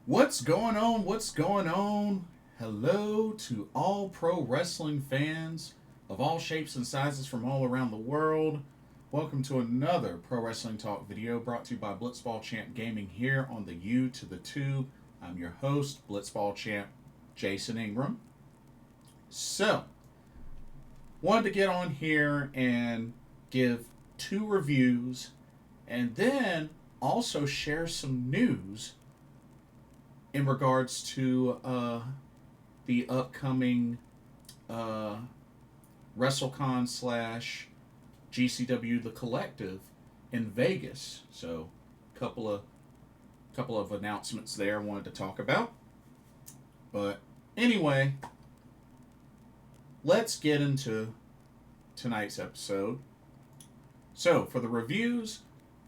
What's going on? What's going on? Hello to all pro wrestling fans of all shapes and sizes from all around the world. Welcome to another Pro Wrestling Talk video brought to you by Blitzball Champ Gaming here on the U to the Tube. I'm your host, Blitzball Champ Jason Ingram. So, wanted to get on here and give two reviews and then also share some news in regards to the upcoming uh, WrestleCon slash GCW The Collective in Vegas. So, couple of announcements there I wanted to talk about. But anyway, let's get into tonight's episode. So, for the reviews,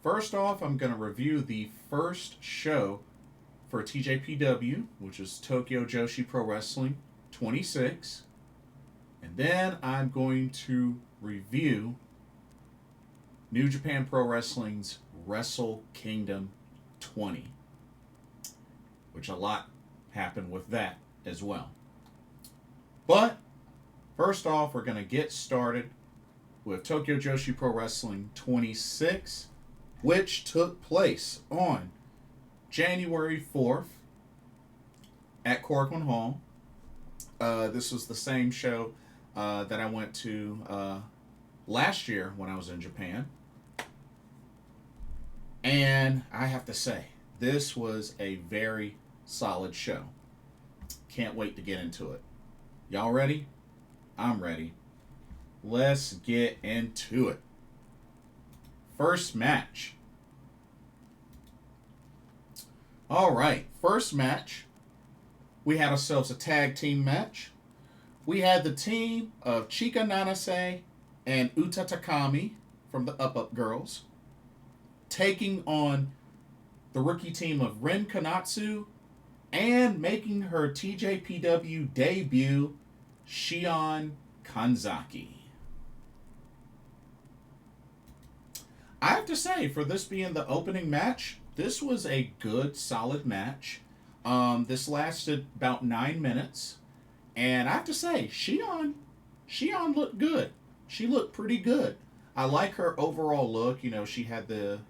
first off, I'm going to review the first show for TJPW, which is Tokyo Joshi Pro-Wrestling 26. And then I'm going to review New Japan Pro Wrestling's Wrestle Kingdom 20, which a lot happened with that as well. But first off, we're going to get started with Tokyo Joshi Pro Wrestling 26, which took place on January 4th at Korakuen Hall. This was the same show that I went to last year when I was in Japan. And I have to say, this was a very solid show. Can't wait to get into it. Y'all ready? I'm ready. Let's get into it. First match. Alright, first match. We had ourselves a tag team match. We had the team of Chika Nanase and Uta Takami from the Up Up Girls taking on the rookie team of Ren Konatsu and making her TJPW debut, Shion Kanzaki. I have to say, for this being the opening match, this was a good, solid match. This lasted about 9 minutes. And I have to say, Shion looked good. She looked pretty good. I like her overall look. You know, she had the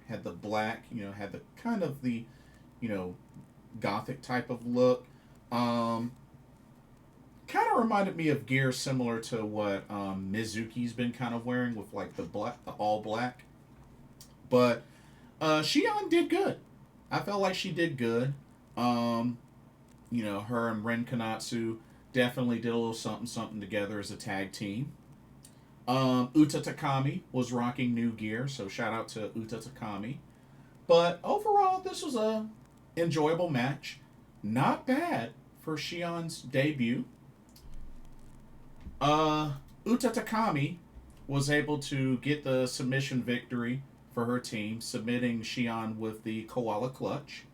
black, had the kind of the, gothic type of look. Kind of reminded me of gear similar to what Mizuki's been kind of wearing with like the all black. But Shion did good. I felt like she did good. Her and Ren Konatsu definitely did a little something together as a tag team. Uta Takami was rocking new gear, so shout out to Uta Takami. But overall, this was a enjoyable match. Not bad for Shion's debut. Uta Takami was able to get the submission victory for her team, submitting Shion with the Koala Clutch.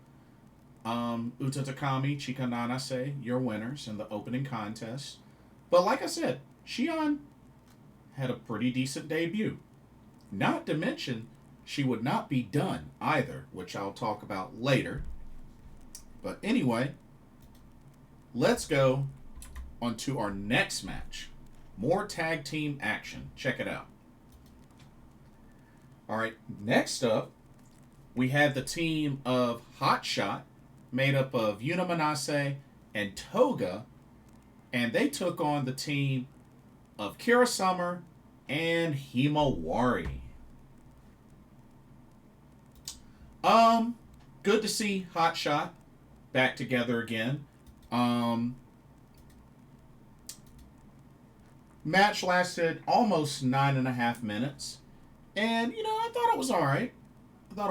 Uta Takami, Chika Nanase, your winners in the opening contest. But like I said, Shion had a pretty decent debut. Not to mention, she would not be done either, which I'll talk about later. But anyway, let's go on to our next match. More tag team action. Check it out. Alright, next up, we had the team of Hot Shot, made up of Yuna Manase and Toga, and they took on the team of Kira Summer and Himawari. Good to see Hot Shot back together again. Match lasted almost 9.5 minutes. And, I thought it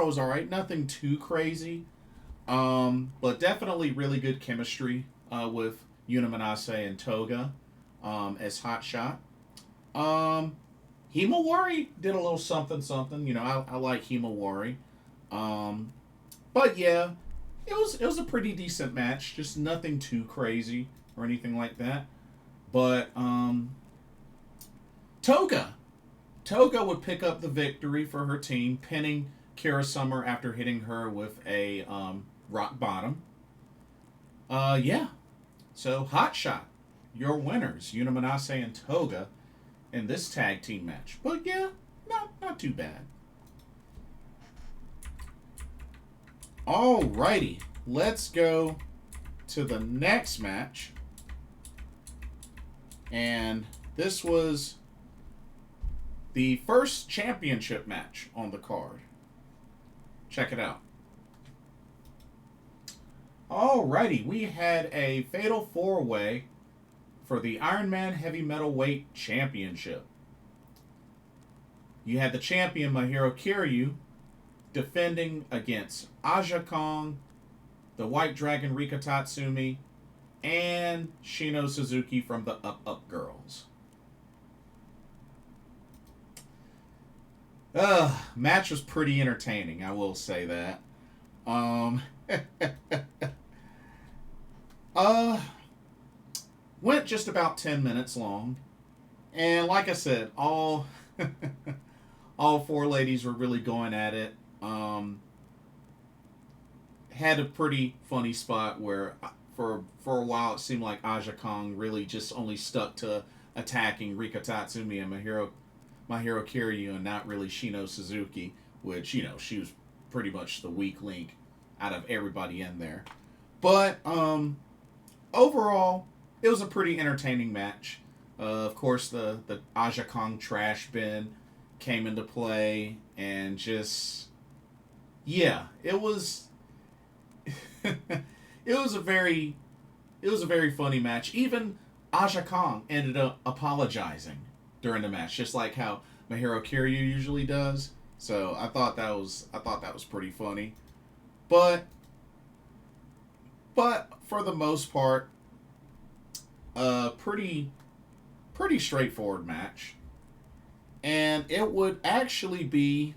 was alright. Nothing too crazy. But definitely really good chemistry with Yuna Manase and Toga as Hot Shot. Himawari did a little something. I like Himawari. But yeah, it was a pretty decent match. Just nothing too crazy or anything like that. But Toga would pick up the victory for her team, pinning Kira Summer after hitting her with a rock bottom. Yeah. So, Hot Shot, your winners, Yuna, Manase, and Toga, in this tag team match. But yeah, not too bad. Alrighty, let's go to the next match. And this was the first championship match on the card. Check it out. Alrighty, we had a fatal four-way for the Ironman Heavymetalweight Championship. You had the champion Mahiro Kiryu defending against Aja Kong, the White Dragon Rika Tatsumi, and Shino Suzuki from the Up Up Girls. Match was pretty entertaining, I will say that. Went just about 10 minutes long. And like I said, all four ladies were really going at it. Had a pretty funny spot where for a while it seemed like Aja Kong really just only stuck to attacking Rika Tatsumi and Mahiro Kiryu and not really Shino Suzuki, which, you know, she was pretty much the weak link out of everybody in there. But overall, it was a pretty entertaining match. Of course, the Aja Kong trash bin came into play, and just, yeah, it was it was a very funny match. Even Aja Kong ended up apologizing during the match, just like how Mahiro Kiryu usually does. So I thought that was pretty funny. But for the most part, pretty straightforward match. And it would actually be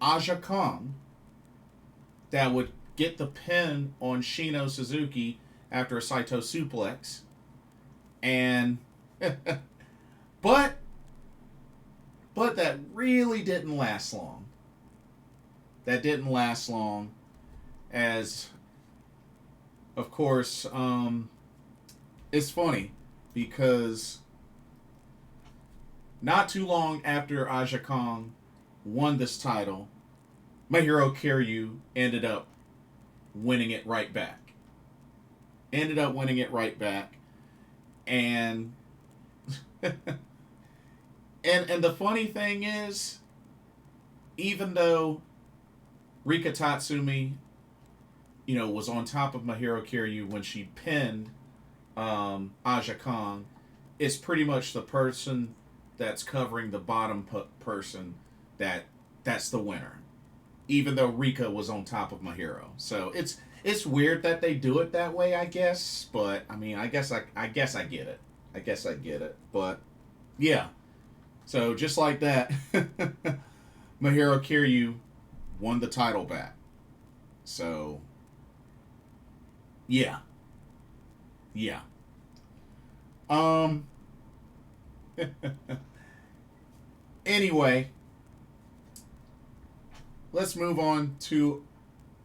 Aja Kong that would get the pin on Shino Suzuki after a Saito suplex. And but that really didn't last long. That didn't last long, as of course, it's funny because not too long after Aja Kong won this title, Mahiro Kiryu ended up winning it right back. And and the funny thing is, even though Rika Tatsumi, you know, was on top of Mahiro Kiryu when she pinned Aja Kong, it's pretty much the person that's covering the bottom person that's the winner, even though Rika was on top of Mahiro. So it's weird that they do it that way, I guess. But I mean, I guess I get it. But yeah. So just like that, Mahiro Kiryu won the title back. So yeah. Anyway, let's move on to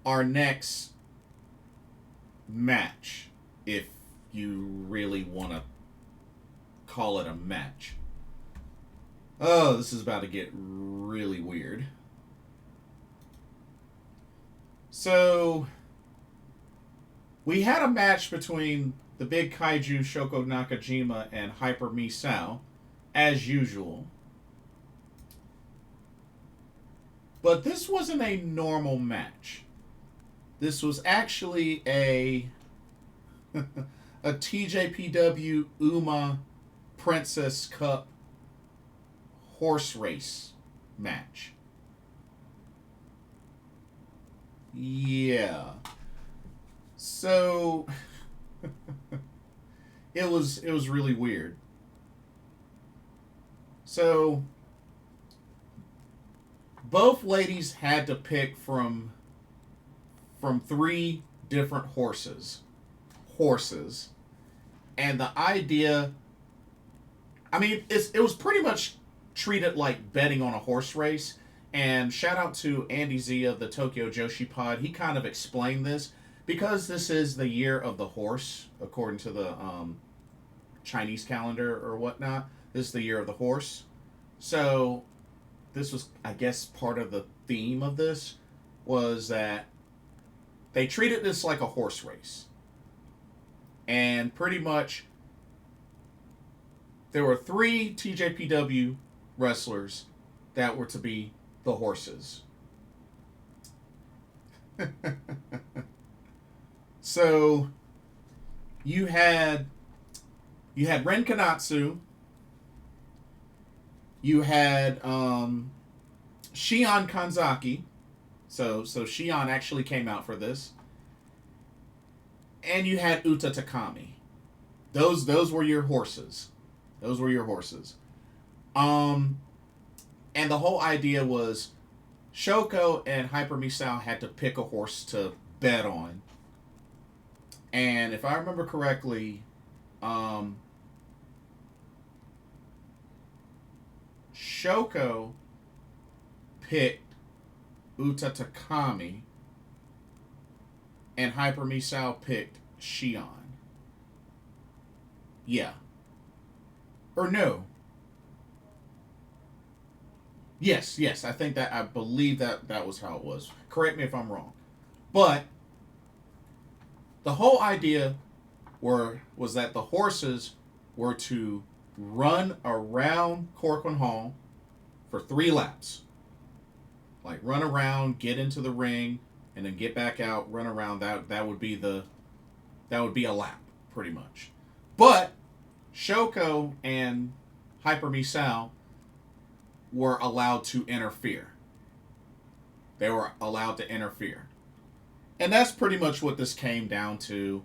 our next match, if you really want to call it a match. Oh, this is about to get really weird. So, we had a match between the big kaiju Shoko Nakajima and Hyper Misao, as usual. But this wasn't a normal match. This was actually a TJPW UMA Princess Cup horse race match. Yeah. So it was really weird. So both ladies had to pick from three different horses. And the idea, I mean, it was pretty much treated like betting on a horse race. And shout out to Andy Z of the Tokyo Joshi Pod. He kind of explained this. because this is the year of the horse, according to the Chinese calendar or whatnot. This is the year of the horse. So this was, I guess, part of the theme of this was that they treated this like a horse race. And pretty much there were 3 TJPW wrestlers that were to be the horses. So you had Ren Konatsu, you had Shion Kanzaki, so Shion actually came out for this, and you had Uta Takami. Those were your horses. Those were your horses. And the whole idea was Shoko and Hyper Misao had to pick a horse to bet on. And if I remember correctly, Shoko picked Uta Takami and Hyper Misao picked Shion. Yeah. Or no. Yes, I believe that was how it was. Correct me if I'm wrong. But the whole idea was that the horses were to run around Korakuen Hall for 3 laps. Like run around, get into the ring, and then get back out, run around. That would be a lap, pretty much. But Shoko and Hyper Misao were allowed to interfere. They were allowed to interfere. And that's pretty much what this came down to.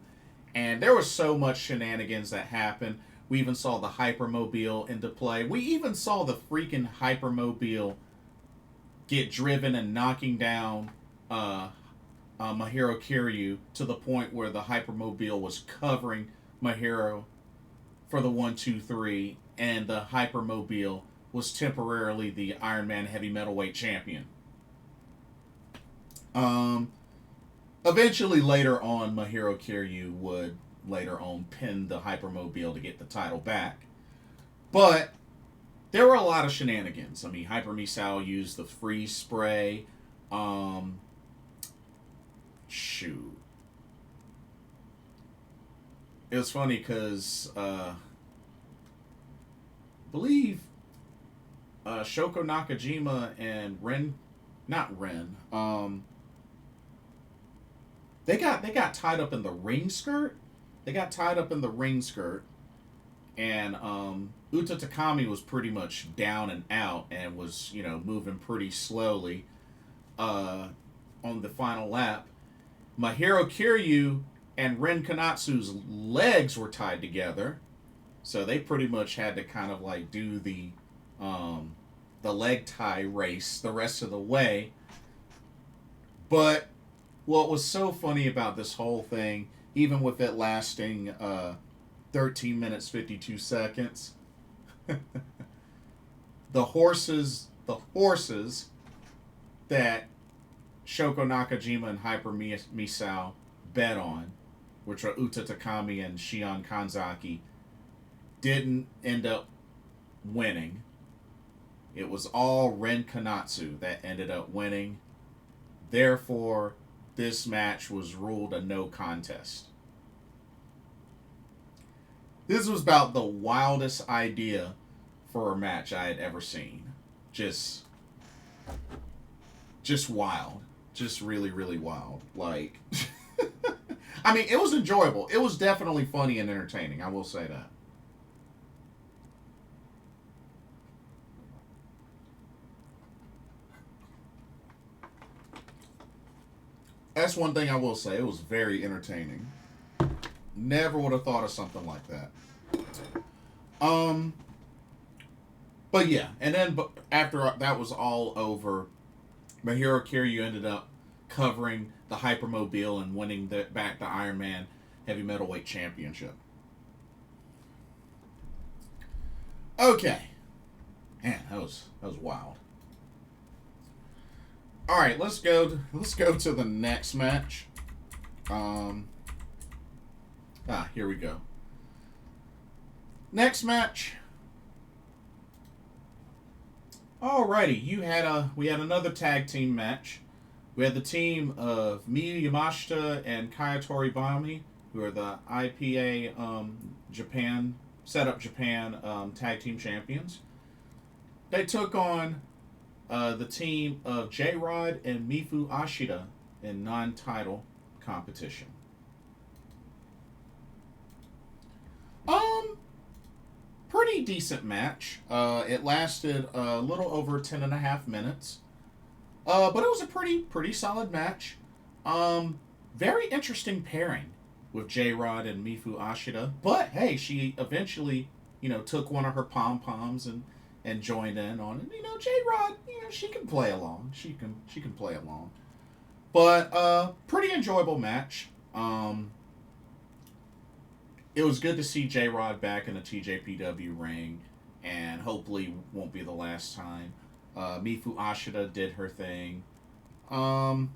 And there was so much shenanigans that happened. We even saw the Hypermobile into play. We even saw the freaking Hypermobile get driven and knocking down Mahiro Kiryu to the point where the Hypermobile was covering Mahiro for the 1, 2, 3, and the Hypermobile was temporarily the Ironman Heavymetalweight champion. Eventually, later on, Mahiro Kiryu would later on pin the Hypermobile to get the title back. But there were a lot of shenanigans. I mean, Hyper Misao used the freeze spray. Shoot. It was funny because I believe Shoko Nakajima and they got tied up in the ring skirt. And Uta Takami was pretty much down and out and was, moving pretty slowly on the final lap. Mahiro Kiryu and Ren Konatsu's legs were tied together, so they pretty much had to kind of like do the leg tie race the rest of the way. But what was so funny about this whole thing, even with it lasting 13 minutes 52 seconds, the horses that Shoko Nakajima and Hyper Misao bet on, which are Uta Takami and Shion Kanzaki, didn't end up winning. It was all Ren Konatsu that ended up winning. Therefore, this match was ruled a no contest. This was about the wildest idea for a match I had ever seen. Just wild. Just really, really wild. Like, I mean, it was enjoyable. It was definitely funny and entertaining. I will say that. That's one thing I will say. It was very entertaining. Never would have thought of something like that. But yeah, and then after that was all over, Mahiro Kiryu ended up covering the Hypermobile and winning back the Ironman Heavymetalweight Championship. Okay. Man, that was wild. All right, let's go to the next match. Here we go. Next match. Alrighty, we had another tag team match. We had the team of Miyu Yamashita and Kaya Toribami, who are the IPA Japan tag team champions. They took on the team of J-Rod and Mifu Ashida in non-title competition. Pretty decent match. It lasted a little over 10.5 minutes. But it was a pretty solid match. Very interesting pairing with J-Rod and Mifu Ashida. But hey, she eventually, took one of her pom-poms and joined in on it. J-Rod, she can play along. She can play along. But pretty enjoyable match. It was good to see J-Rod back in the TJPW ring, and hopefully won't be the last time. Mifu Ashida did her thing. But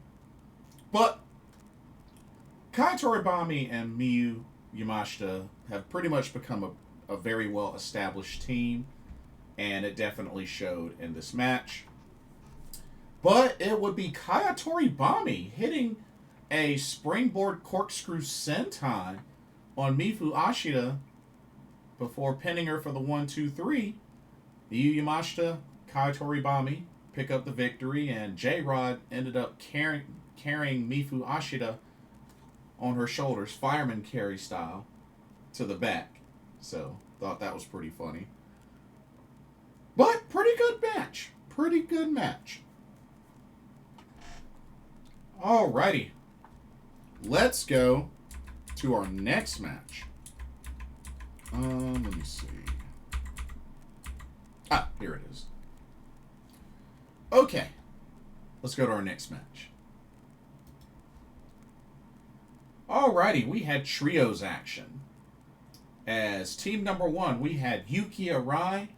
Kai Toribami and Miyu Yamashita have pretty much become a very well-established team, and it definitely showed in this match. But it would be Kaya Toribami hitting a springboard corkscrew senton on Mifu Ashida before pinning her for the 1-2-3. Miyu Yamashita, Kaya Toribami pick up the victory, and J-Rod ended up carrying Mifu Ashida on her shoulders, fireman carry style, to the back. So, thought that was pretty funny. But, pretty good match. Pretty good match. Alrighty. Let's go to our next match. Let me see. Here it is. Okay. Let's go to our next match. Alrighty, we had trios action. As team number 1, we had Yuki Arai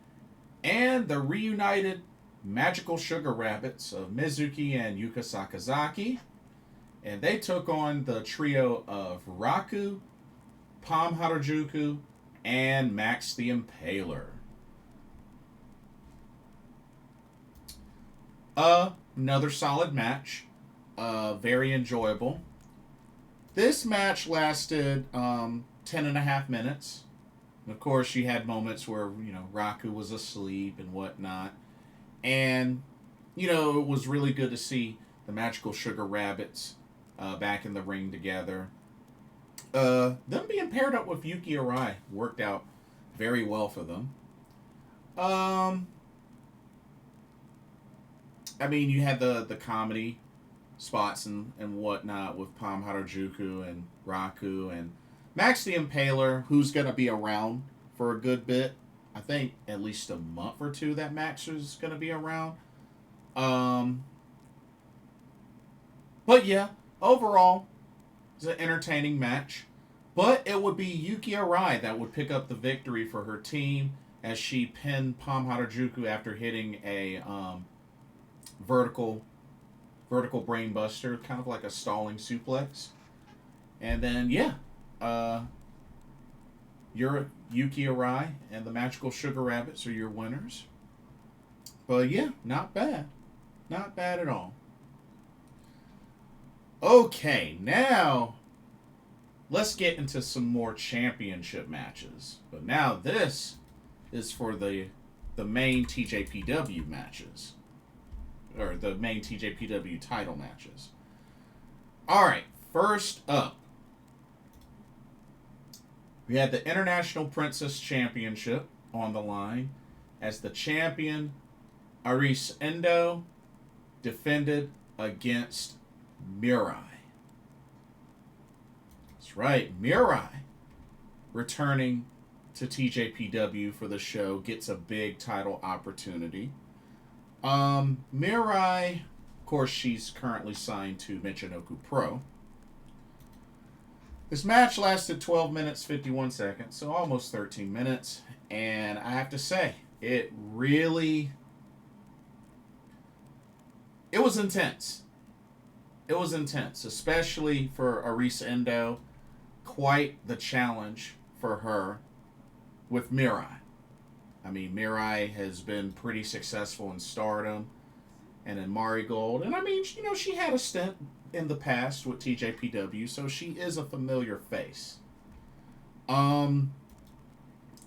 and the reunited Magical Sugar Rabbits of Mizuki and Yuka Sakazaki. And they took on the trio of Raku, Palm Harajuku, and Max the Impaler. Another solid match. Very enjoyable. This match lasted 10.5 minutes. Of course, you had moments where, Raku was asleep and whatnot. And, it was really good to see the Magical Sugar Rabbits back in the ring together. Them being paired up with Yuki Arai worked out very well for them. You had the comedy spots and whatnot with Palm Harajuku and Raku and Max the Impaler, who's going to be around for a good bit. I think at least a month or two that Max is going to be around. But yeah, overall, it's an entertaining match. But it would be Yuki Arai that would pick up the victory for her team as she pinned Palm Harajuku after hitting a vertical brainbuster, kind of like a stalling suplex. And then, your Yuki Arai and the Magical Sugar Rabbits are your winners. But yeah, not bad. Not bad at all. Okay, now let's get into some more championship matches. But now this is for the main TJPW matches. Or the main TJPW title matches. Alright, first up, we had the International Princess Championship on the line as the champion, Aris Endo, defended against Mirai. That's right, Mirai, returning to TJPW for the show, gets a big title opportunity. Mirai, of course, she's currently signed to Michinoku Pro. This match lasted 12 minutes, 51 seconds, so almost 13 minutes. And I have to say, it was intense. it was intense, especially for Arisa Endo. Quite the challenge for her with Mirai. I mean, Mirai has been pretty successful in Stardom and in Marigold. And I mean, you know, she had a stint in the past with TJPW, so she is a familiar face. And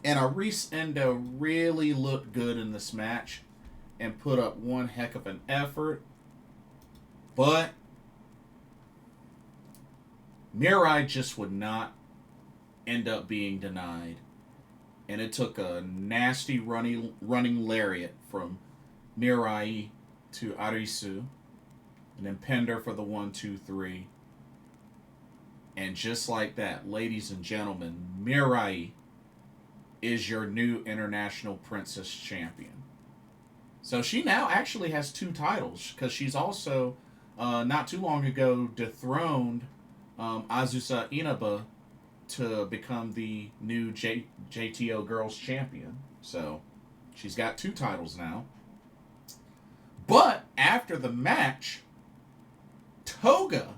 Arisa Endo really looked good in this match and put up one heck of an effort. But Mirai just would not end up being denied. And it took a nasty running lariat from Mirai to Arisu. And then pinned her for the 1-2-3. And just like that, ladies and gentlemen, Mirai is your new International Princess Champion. So she now actually has 2 titles, because she's also, not too long ago, dethroned Azusa Inaba to become the new JTO Girls Champion. So she's got 2 titles now. But after the match, Toga,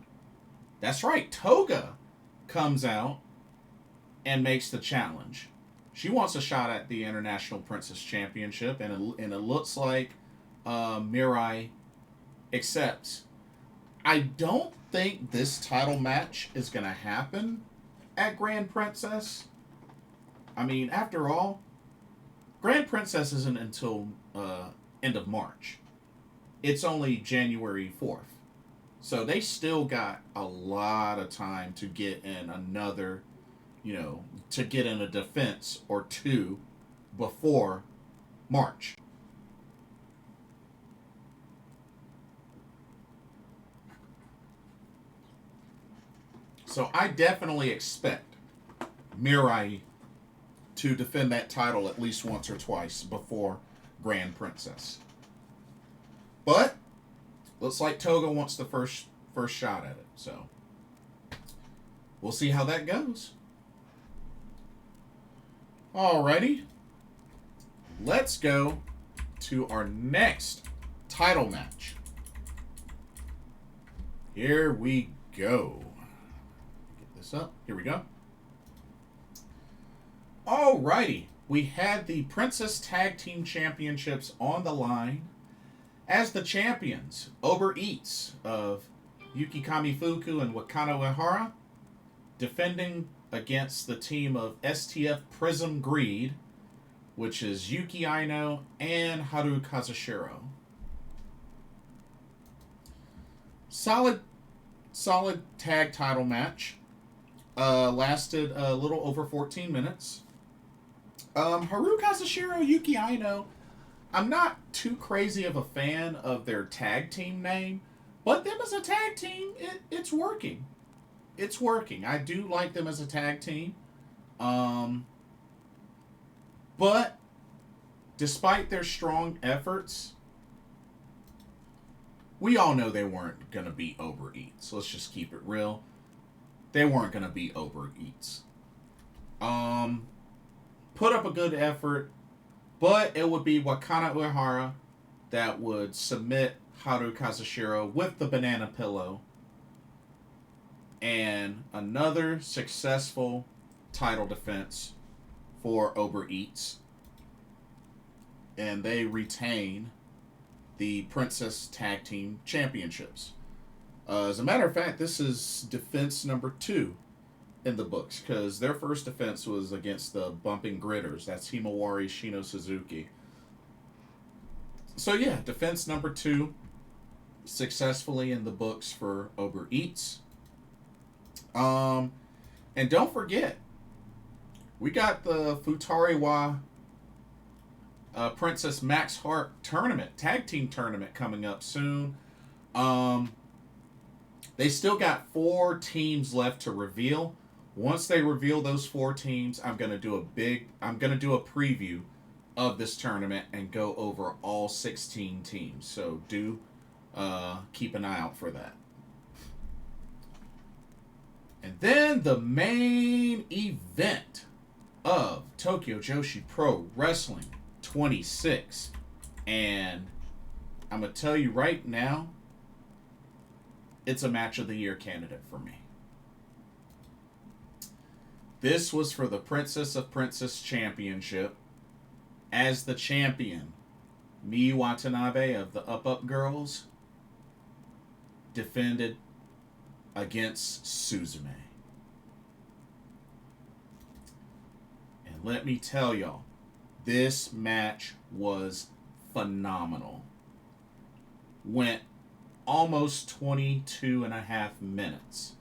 that's right, Toga comes out and makes the challenge. She wants a shot at the International Princess Championship, and it looks like Mirai accepts. I don't think this title match is going to happen at Grand Princess. I mean, after all, Grand Princess isn't until end of March. It's only January 4th. So they still got a lot of time to get in another, you know, to get in a defense or 2 before March. So I definitely expect Mirai to defend that title at least once or twice before Grand Princess. But looks like Toga wants the first shot at it. So we'll see how that goes. Alrighty. Let's go to our next title match. Here we go. Get this up. Here we go. Alrighty. We had the Princess Tag Team Championships on the line. As the champions, Uber Eats of Yuki Kamifuku and Wakano Ehara, defending against the team of STF Prism Greed, which is Yuki Aino and Haru Kazushiro. Solid tag title match. Lasted a little over 14 minutes. Haru Kazushiro, Yuki Aino, I'm not too crazy of a fan of their tag team name, but them as a tag team, it's working. It's working. I do like them as a tag team. But despite their strong efforts, we all know they weren't going to beat Uber Eats. Let's just keep it real. They weren't going to beat Uber Eats. Put up a good effort, but it would be Wakana Uehara that would submit Haru Kazushiro with the banana pillow. And another successful title defense for Uber Eats. And they retain the Princess Tag Team Championships. As a matter of fact, this is defense number 2 in the books, because their first defense was against the Bumping Gritters. That's Himawari, Shino, Suzuki. So yeah, defense number 2 successfully in the books for Uber Eats. And don't forget, we got the Futariwa Princess Max Heart tournament, tag team tournament coming up soon. They still got 4 teams left to reveal. Once they reveal those 4 teams, I'm gonna do a preview of this tournament and go over all 16 teams. So do keep an eye out for that. And then the main event of Tokyo Joshi Pro Wrestling 26. And I'm going to tell you right now, it's a match of the year candidate for me. This was for the Princess of Princess Championship. As the champion, Miyu Watanabe of the Up Up Girls defended against Suzume. And let me tell y'all, this match was phenomenal. Went almost 22 and a half minutes.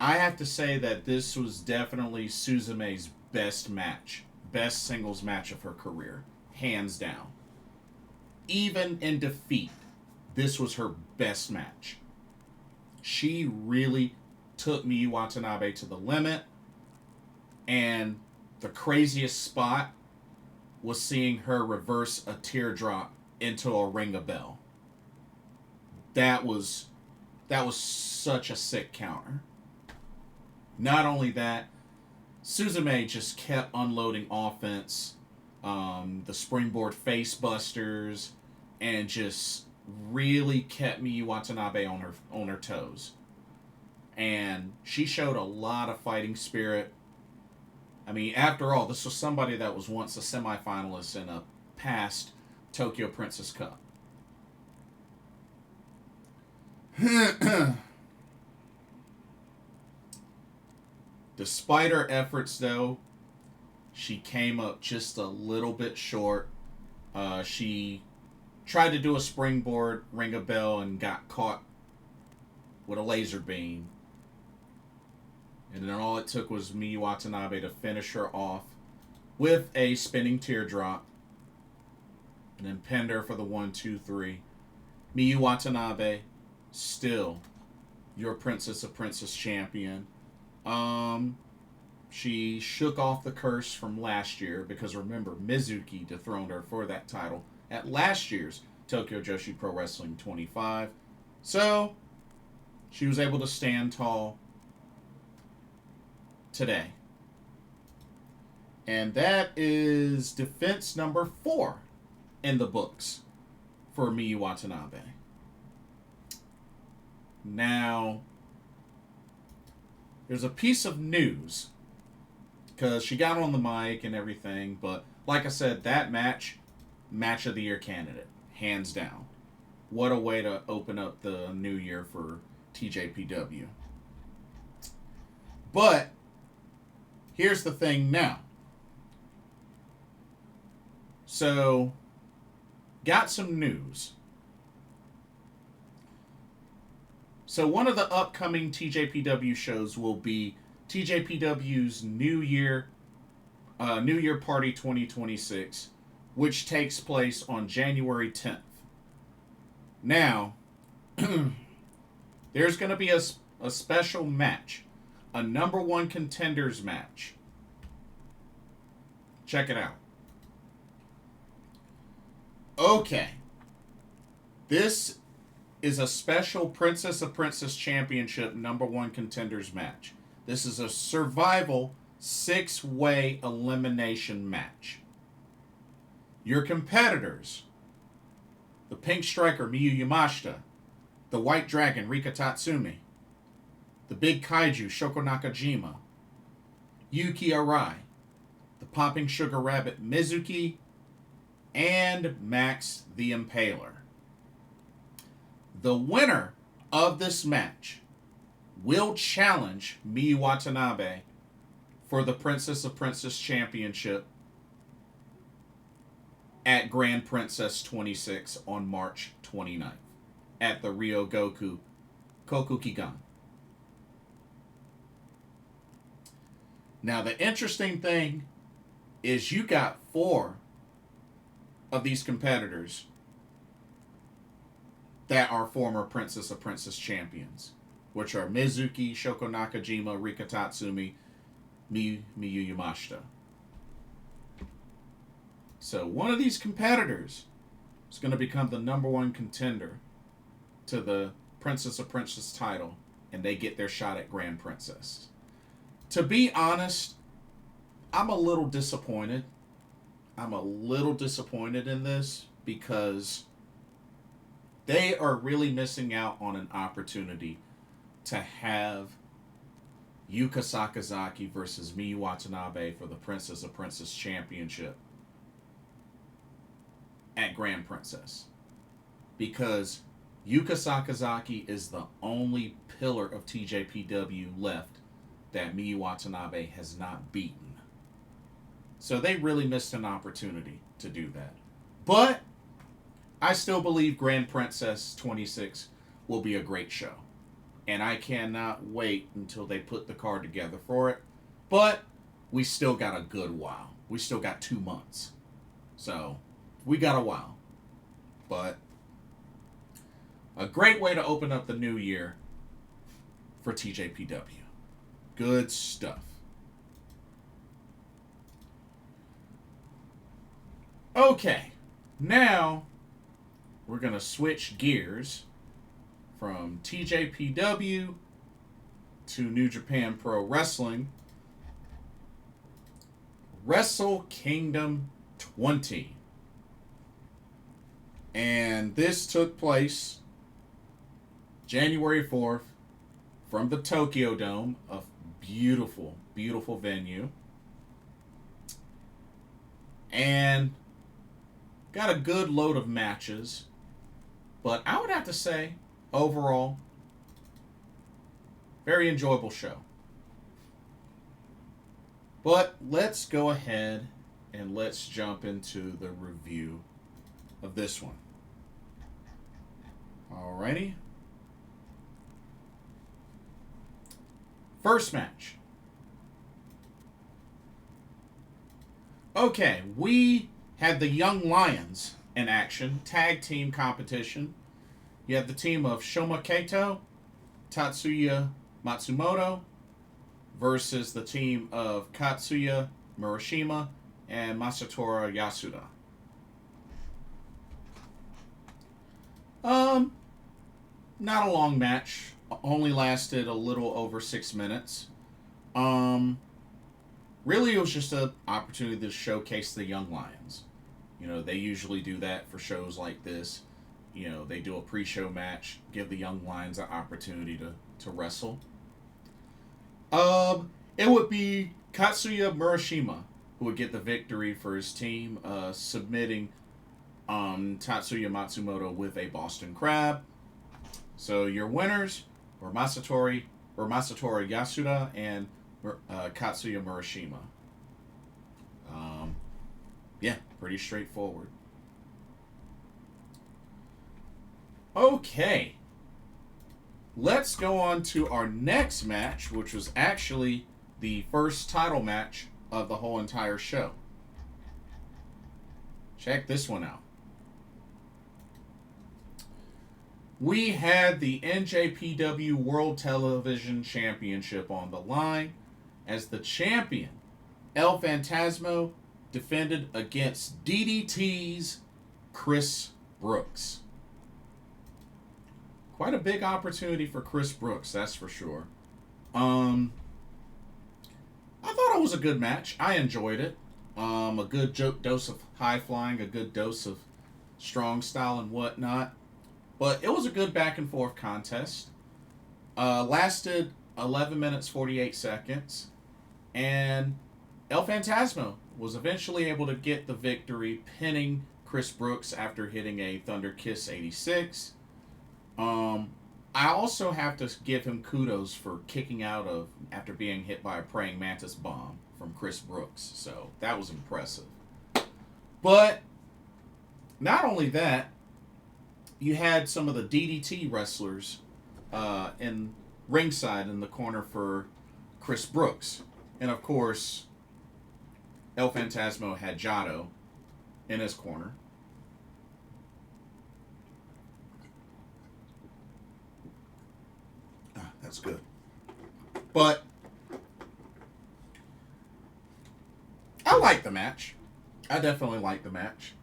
I have to say that this was definitely Suzume's best match. Best singles match of her career. Hands down. Even in defeat, this was her best match. She really took Miyu Watanabe to the limit. And the craziest spot was seeing her reverse a teardrop into a ring a bell. That was such a sick counter. Not only that, Suzume just kept unloading offense, the springboard face busters, and just really kept Miyu Watanabe on her toes. And she showed a lot of fighting spirit. I mean, after all, this was somebody that was once a semifinalist in a past Tokyo Princess Cup. Despite her efforts, though, she came up just a little bit short. She tried to do a springboard, ring a bell, and got caught with a laser beam. And then all it took was Miyu Watanabe to finish her off with a spinning teardrop. And then pinned her for the 1-2-3. Miyu Watanabe, still your Princess of Princess champion. She shook off the curse from last year because remember, Mizuki dethroned her for that title at last year's Tokyo Joshi Pro-Wrestling 25. So, she was able to stand tall today. And that is defense number 4 in the books for Miyu Watanabe. Now, there's a piece of news because she got on the mic and everything, but like I said, that match of the year candidate, hands down. What a way to open up the new year for TJPW. But here's the thing now. So, got some news. So one of the upcoming TJPW shows will be TJPW's New Year Party 2026, which takes place on January 10th. Now, there's going to be a special match, a number 1 contenders match. Check it out. Okay. This is a special Princess of Princess Championship number 1 contenders match. This is a survival 6-way elimination match. Your competitors: the Pink Striker Miyu Yamashita, the White Dragon Rika Tatsumi, the Big Kaiju Shoko Nakajima, Yuki Arai, the Popping Sugar Rabbit Mizuki, and Max the Impaler. The winner of this match will challenge Miyu Watanabe for the Princess of Princess Championship at Grand Princess 26 on March 29th at the Ryogoku Kokukigan. Now, the interesting thing is you got 4 of these competitors that are former Princess of Princess champions, which are Mizuki, Shoko Nakajima, Rika Tatsumi, Miyu Yamashita. So one of these competitors is going to become the number 1 contender to the Princess of Princess title, and they get their shot at Grand Princess. To be honest, I'm a little disappointed. I'm a little disappointed in this because They are really missing out on an opportunity to have Yuka Sakazaki versus Miyu Watanabe for the Princess of Princess Championship at Grand Princess. Because Yuka Sakazaki is the only pillar of TJPW left that Miyu Watanabe has not beaten. So they really missed an opportunity to do that. But I still believe Grand Princess 26 will be a great show. And I cannot wait until they put the card together for it. But we still got a good while. We still got 2 months. So we got a while. But a great way to open up the new year for TJPW. Good stuff. Okay, now we're going to switch gears from TJPW to New Japan Pro Wrestling. Wrestle Kingdom 20. And this took place January 4th from the Tokyo Dome, a beautiful, beautiful venue. And got a good load of matches. But I would have to say, overall, very enjoyable show. But let's go ahead and let's jump into the review of this one. Alrighty. First match. Okay, we had the Young Lions in action, tag team competition. You have the team of Shoma Kato, Tatsuya Matsumoto versus the team of Katsuya Murashima and Masatora Yasuda. Not a long match. Only lasted a little over 6 minutes. Really, it was just an opportunity to showcase the Young Lions. You know, they usually do that for shows like this. You know, they do a pre-show match, give the Young Lions an opportunity to wrestle. It would be Katsuya Murashima who would get the victory for his team, submitting Tatsuya Matsumoto with a Boston Crab. So your winners were Masatora Yasuda and Katsuya Murashima. Yeah, pretty straightforward. Okay. Let's go on to our next match, which was actually the first title match of the whole entire show. Check this one out. We had the NJPW World Television Championship on the line as the champion, El Phantasmo, defended against DDT's Chris Brooks. Quite a big opportunity for Chris Brooks, that's for sure. I thought it was a good match. I enjoyed it. A good dose of high flying, a good dose of strong style and whatnot. But it was a good back and forth contest. Lasted 11 minutes, 48 seconds. And El Phantasmo was eventually able to get the victory, pinning Chris Brooks after hitting a Thunder Kiss 86. I also have to give him kudos for kicking out of after being hit by a praying mantis bomb from Chris Brooks. So that was impressive. But not only that, you had some of the DDT wrestlers in ringside in the corner for Chris Brooks. And of course, El Phantasmo had Jado in his corner. That's good. But I like the match. I definitely like the match.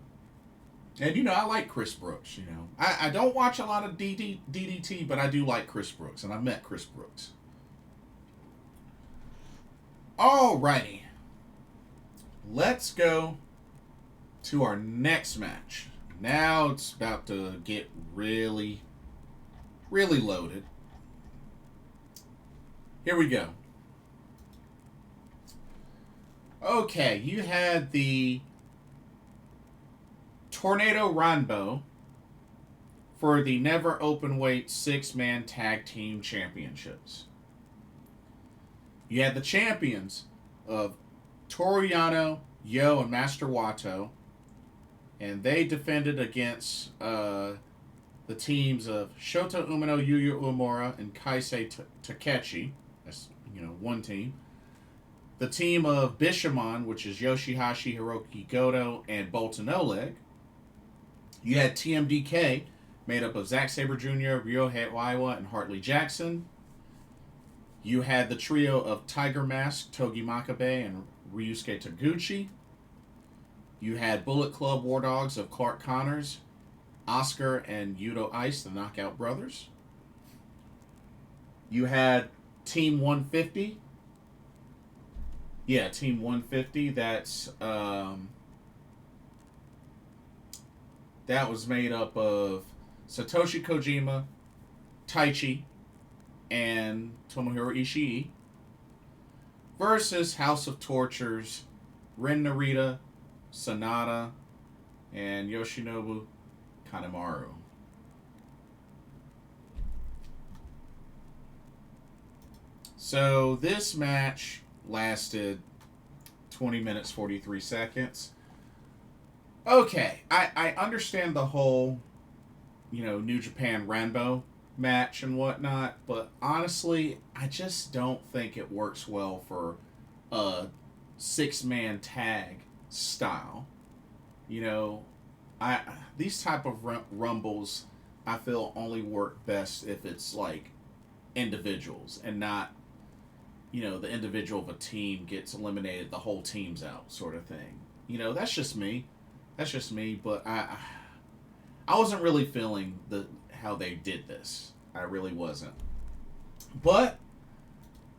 And, you know, I like Chris Brooks, you know. I don't watch a lot of DDT, but I do like Chris Brooks, and I met Chris Brooks. Alrighty. Let's go to our next match. now it's about to get really, really loaded. Here we go. Okay, you had the Tornado Ranbo for the Never Openweight 6-Man Tag Team Championships. You had the champions of Toru Yano, Yo, and Master Wato, and they defended against the teams of Shota Umino, Yuya Uemura, and Kaisei Takechi. That's, one team. The team of Bishamon, which is Yoshihashi, Hiroki Goto, and Bolton Oleg. You had TMDK, made up of Zack Sabre Jr., Ryohei Oiwa, and Hartley Jackson. You had the trio of Tiger Mask, Togi Makabe, and Ryusuke Taguchi. You had Bullet Club War Dogs of Clark Connors, Oscar, and Yudo Ice, the Knockout Brothers. You had Team 150. Yeah, Team 150. That's that was made up of Satoshi Kojima, Taichi, and Tomohiro Ishii versus House of Tortures, Ren Narita, Sanada, and Yoshinobu Kanemaru. So this match lasted 20 minutes, 43 seconds. Okay, I understand the whole, New Japan Ranbo match and whatnot, but honestly, I just don't think it works well for a 6-man tag style. These type of rumbles, I feel only work best if it's like individuals and not, the individual of a team gets eliminated, the whole team's out, sort of thing. That's just me. But I wasn't really feeling how they did this. I really wasn't. But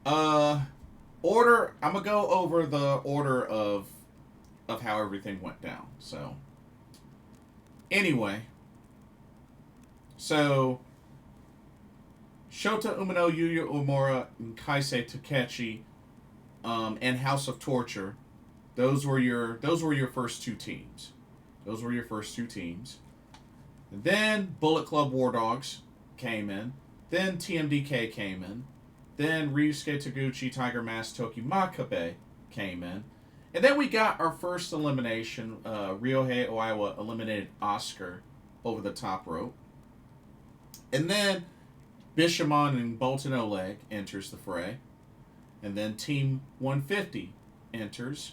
I'm gonna go over the order of how everything went down. So anyway, Shota Umino, Yuya Uemura, and Kaisei Takechi, and House of Torture. Those were your first two teams. And then Bullet Club War Dogs came in. Then TMDK came in. Then Ryusuke Taguchi, Tiger Mask, Toki Makabe came in. And then we got our first elimination. Ryohei Oiwa eliminated Oscar over the top rope. And then Bishamon and Bolton Oleg enters the fray. And then Team 150 enters.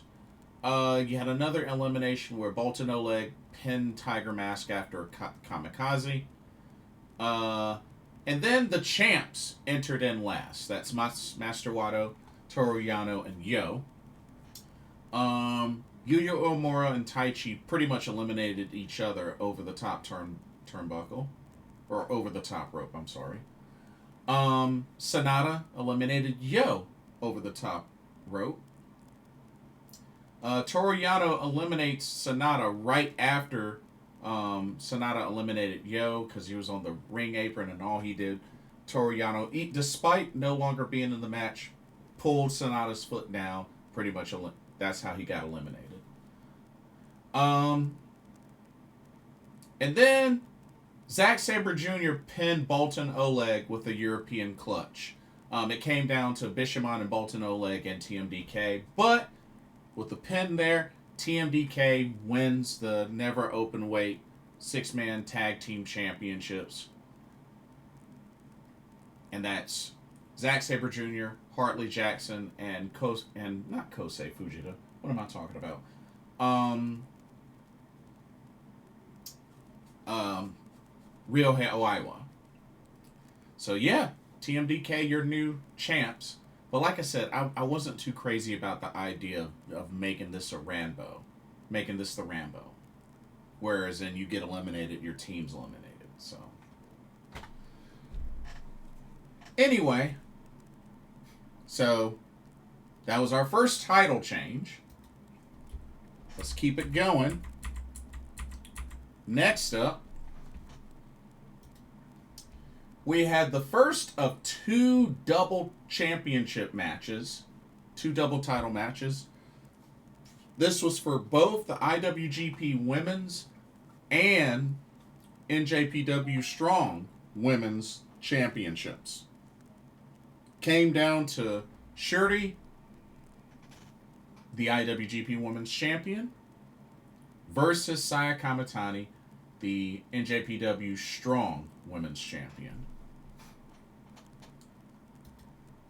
You had another elimination where Bolton Oleg pinned Tiger Mask after a kamikaze. And then the champs entered in last. That's Master Wato, Toru Yano, and Yo. Yuya Uemura and Taichi pretty much eliminated each other over the top turnbuckle. Or over the top rope, I'm sorry. Sanada eliminated Yo over the top rope. Toru Yano eliminates Sanada right after Sanada eliminated Yo because he was on the ring apron and all he did. Toru Yano, despite no longer being in the match, pulled Sanada's foot down. Pretty much that's how he got eliminated. And then Zack Sabre Jr. pinned Bolton Oleg with a European clutch. It came down to Bishamon and Bolton Oleg and TMDK, but with the pin there, TMDK wins the Never Openweight 6-man Tag Team Championships. And that's Zack Sabre Jr., Hartley Jackson, and not Kosei Fujita. What am I talking about? Ryohei Oiwa. So yeah, TMDK, your new champs. But like I said, I wasn't too crazy about the idea of making this a Ranbo. Making this the Rambo. Whereas then you get eliminated, your team's eliminated. So anyway, so that was our first title change. Let's keep it going. Next up, we had the first of two double championship matches, two double title matches. This was for both the IWGP Women's and NJPW Strong Women's Championships. Came down to Shuri, the IWGP Women's Champion, versus Saya Kamitani, the NJPW Strong Women's Champion.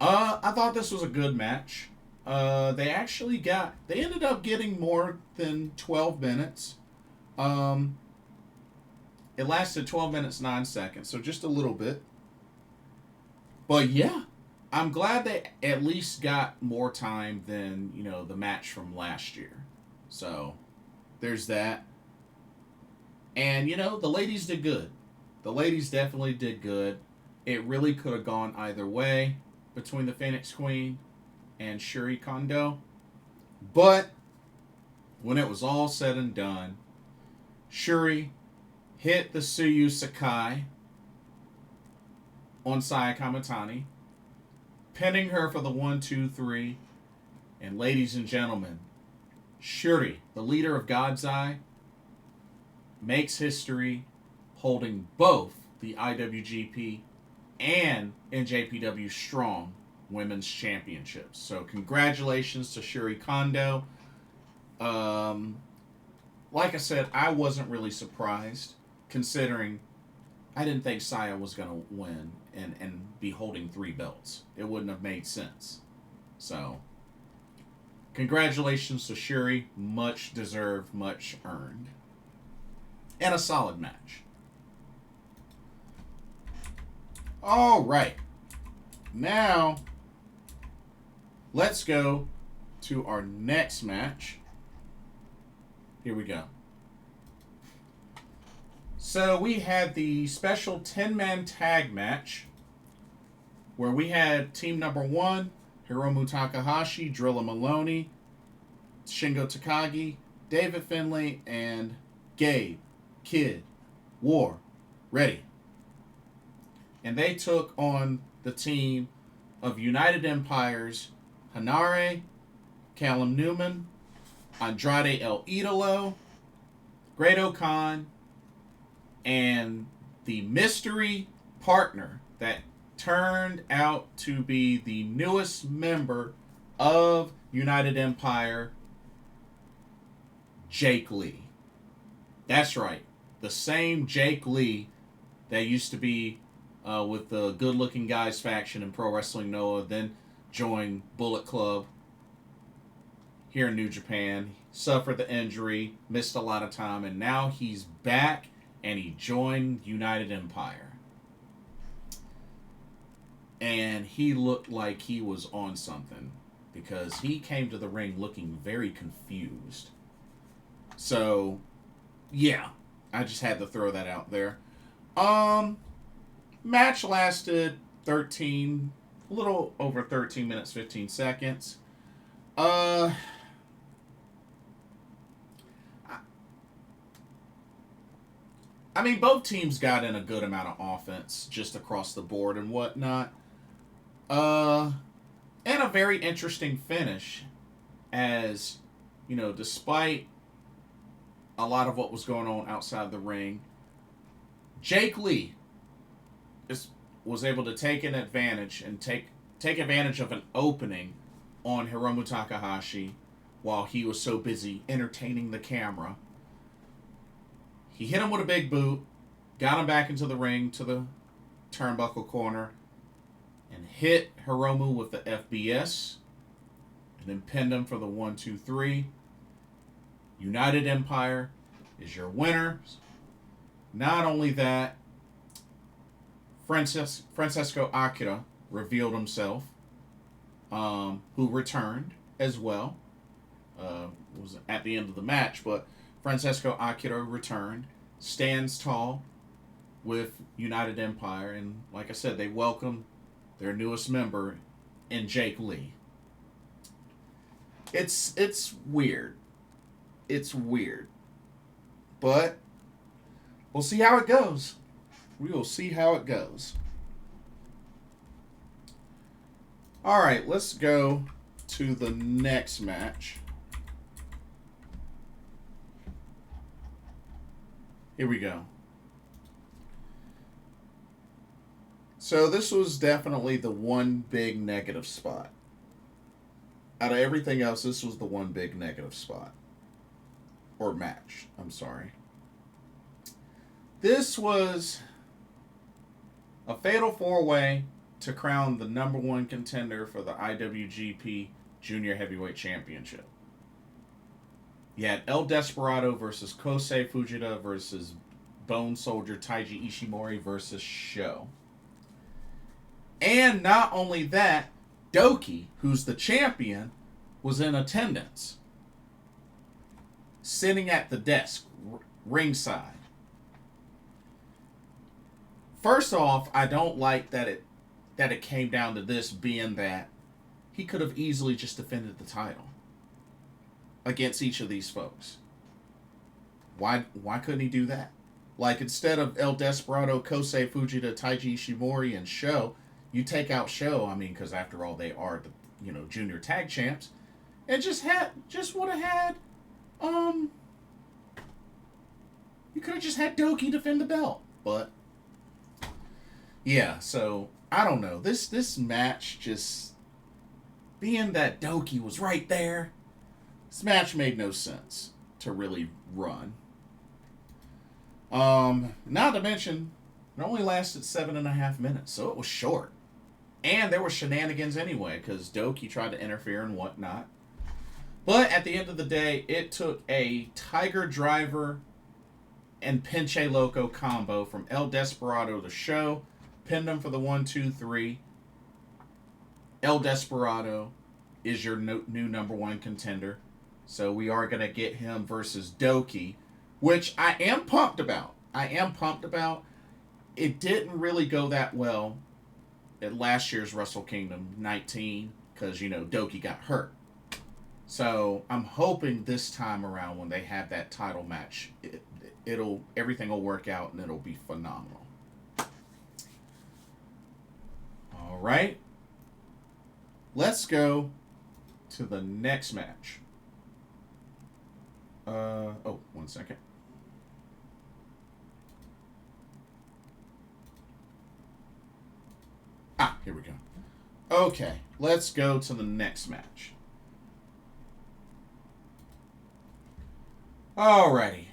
I thought this was a good match. They ended up getting more than 12 minutes. It lasted 12 minutes, 9 seconds, so just a little bit. But yeah, I'm glad they at least got more time than, the match from last year. So, there's that. And, the ladies did good. The ladies definitely did good. It really could have gone either way between the Phoenix Queen and Shuri Kondo. But when it was all said and done, Shuri hit the Tsuyu Sakai on Saya Kamitani, pinning her for the 1-2-3. And ladies and gentlemen, Shuri, the leader of God's Eye, makes history holding both the IWGP and NJPW Strong Women's Championships. So congratulations to Shuri Kondo. Like I said, I wasn't really surprised, considering I didn't think Saya was going to win and be holding 3 belts. It wouldn't have made sense. So, congratulations to Shuri. Much deserved, much earned. And a solid match. All right. Now, let's go to our next match. Here we go. So we had the special 10-man tag match where we had team number 1, Hiromu Takahashi, Drilla Maloney, Shingo Takagi, David Finlay, and Gabe, Kid, War, Ready. And they took on the team of United Empire's Hanare, Callum Newman, Andrade El Idolo, Great Khan, and the mystery partner that turned out to be the newest member of United Empire, Jake Lee. That's right. The same Jake Lee that used to be with the Good Looking Guys faction in Pro Wrestling Noah, then joined Bullet Club here in New Japan, suffered the injury, missed a lot of time, and now he's back and he joined United Empire. And he looked like he was on something because he came to the ring looking very confused. So, yeah, I just had to throw that out there. Match lasted a little over 13 minutes, 15 seconds. I mean, both teams got in a good amount of offense just across the board and whatnot. And a very interesting finish as, despite a lot of what was going on outside the ring, Jake Lee was able to take an advantage and take advantage of an opening on Hiromu Takahashi while he was so busy entertaining the camera. He hit him with a big boot, got him back into the ring to the turnbuckle corner, and hit Hiromu with the FBS, and then pinned him for the 1-2-3. United Empire is your winner. Not only that, Francesco Akira revealed himself, who returned as well. Was at the end of the match, but Francesco Akira returned, stands tall with United Empire, and like I said, they welcomed their newest member in Jake Lee. It's weird. It's weird. But we'll see how it goes. We will see how it goes. All right, let's go to the next match. Here we go. So this was definitely the one big negative spot. Out of everything else, this was the one big negative spot. Or match, I'm sorry. This was a fatal four-way to crown the number one contender for the IWGP Junior Heavyweight Championship. You had El Desperado versus Kosei Fujita versus Bone Soldier Taiji Ishimori versus Sho. And not only that, Doki, who's the champion, was in attendance. Sitting at the desk, ringside. First off, I don't like that it came down to this, being that he could have easily just defended the title against each of these folks. Why couldn't he do that? Like, instead of El Desperado, Kosei Fujita, Taiji Ishimori, and Sho, you take out Sho, I mean, because after all, they are the, junior tag champs, and just would have had, you could have just had Doki defend the belt. But yeah, so I don't know. This match, just being that Doki was right there, this match made no sense to really run. Not to mention, it only lasted 7.5 minutes, so it was short. And there were shenanigans anyway, because Doki tried to interfere and whatnot. But at the end of the day, it took a Tiger Driver and Pinche Loco combo from El Desperado to Sho, pinned him for the 1-2-3. El Desperado is your new number one contender. So we are going to get him versus Doki, which I am pumped about. It didn't really go that well at last year's Wrestle Kingdom 19 because, Doki got hurt. So I'm hoping this time around when they have that title match, everything will work out and it'll be phenomenal. All right. Let's go to the next match. One second. Here we go. Okay, let's go to the next match. Alrighty.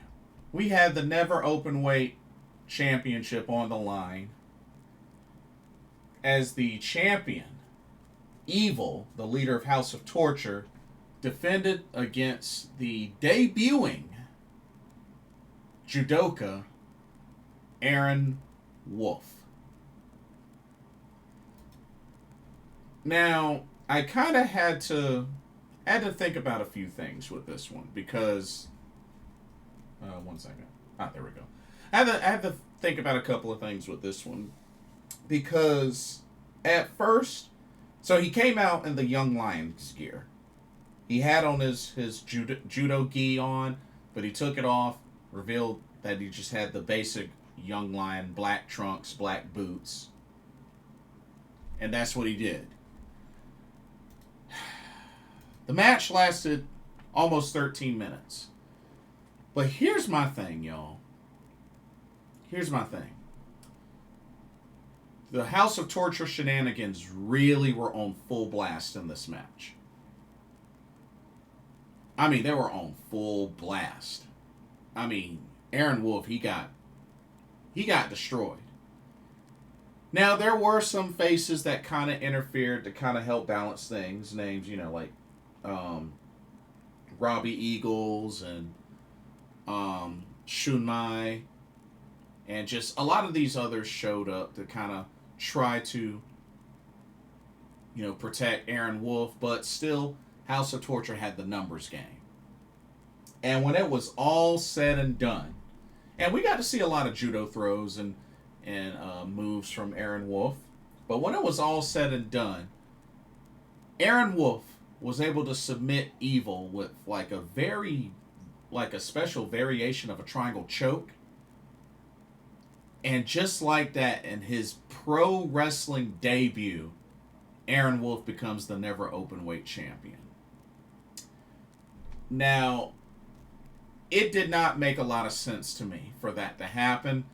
We had the Never Openweight Championship on the line. As the champion, Evil, the leader of House of Torture, defended against the debuting judoka, Aaron Wolf. Now, I kind of had to think about a few things with this one because... one second. There we go. I had to think about a couple of things with this one because at first, so he came out in the Young Lions gear. He had on his judo gi on, but he took it off, revealed that he just had the basic Young Lion black trunks, black boots, and that's what he did. The match lasted almost 13 minutes. But here's my thing, y'all. Here's my thing. The House of Torture shenanigans really were on full blast in this match. I mean, they were on full blast. I mean, Aaron Wolf, he got destroyed. Now, there were some faces that kind of interfered to kind of help balance things. Names, like Robbie Eagles and Shunmai, and just a lot of these others showed up to kind of try to, protect Aaron Wolf, but still, House of Torture had the numbers game. And when it was all said and done, and we got to see a lot of judo throws and moves from Aaron Wolf, but when it was all said and done, Aaron Wolf was able to submit Evil with like a special variation of a triangle choke And just like that, in his pro wrestling debut, Aaron Wolf becomes the never openweight champion. Now, it did not make a lot of sense to me for that to happen.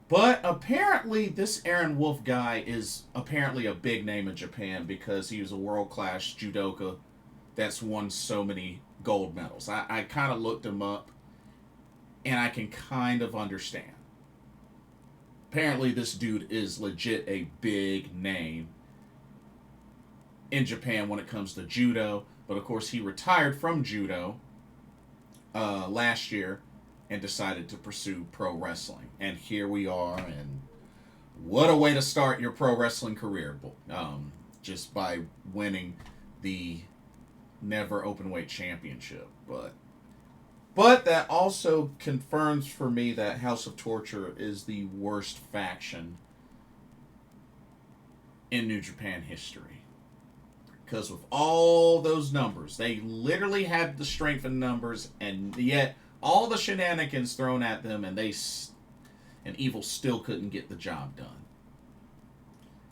But apparently, this Aaron Wolf guy is apparently a big name in Japan because he was a world-class judoka that's won so many gold medals. I kind of looked him up, and I can kind of understand. Apparently, this dude is legit a big name in Japan when it comes to judo. But of course, he retired from judo last year and decided to pursue pro wrestling. And here we are, and what a way to start your pro wrestling career, just by winning the never openweight championship. But that also confirms for me that House of Torture is the worst faction in New Japan history. Because with all those numbers, they literally had the strength in numbers, and yet all the shenanigans thrown at them, and Evil still couldn't get the job done.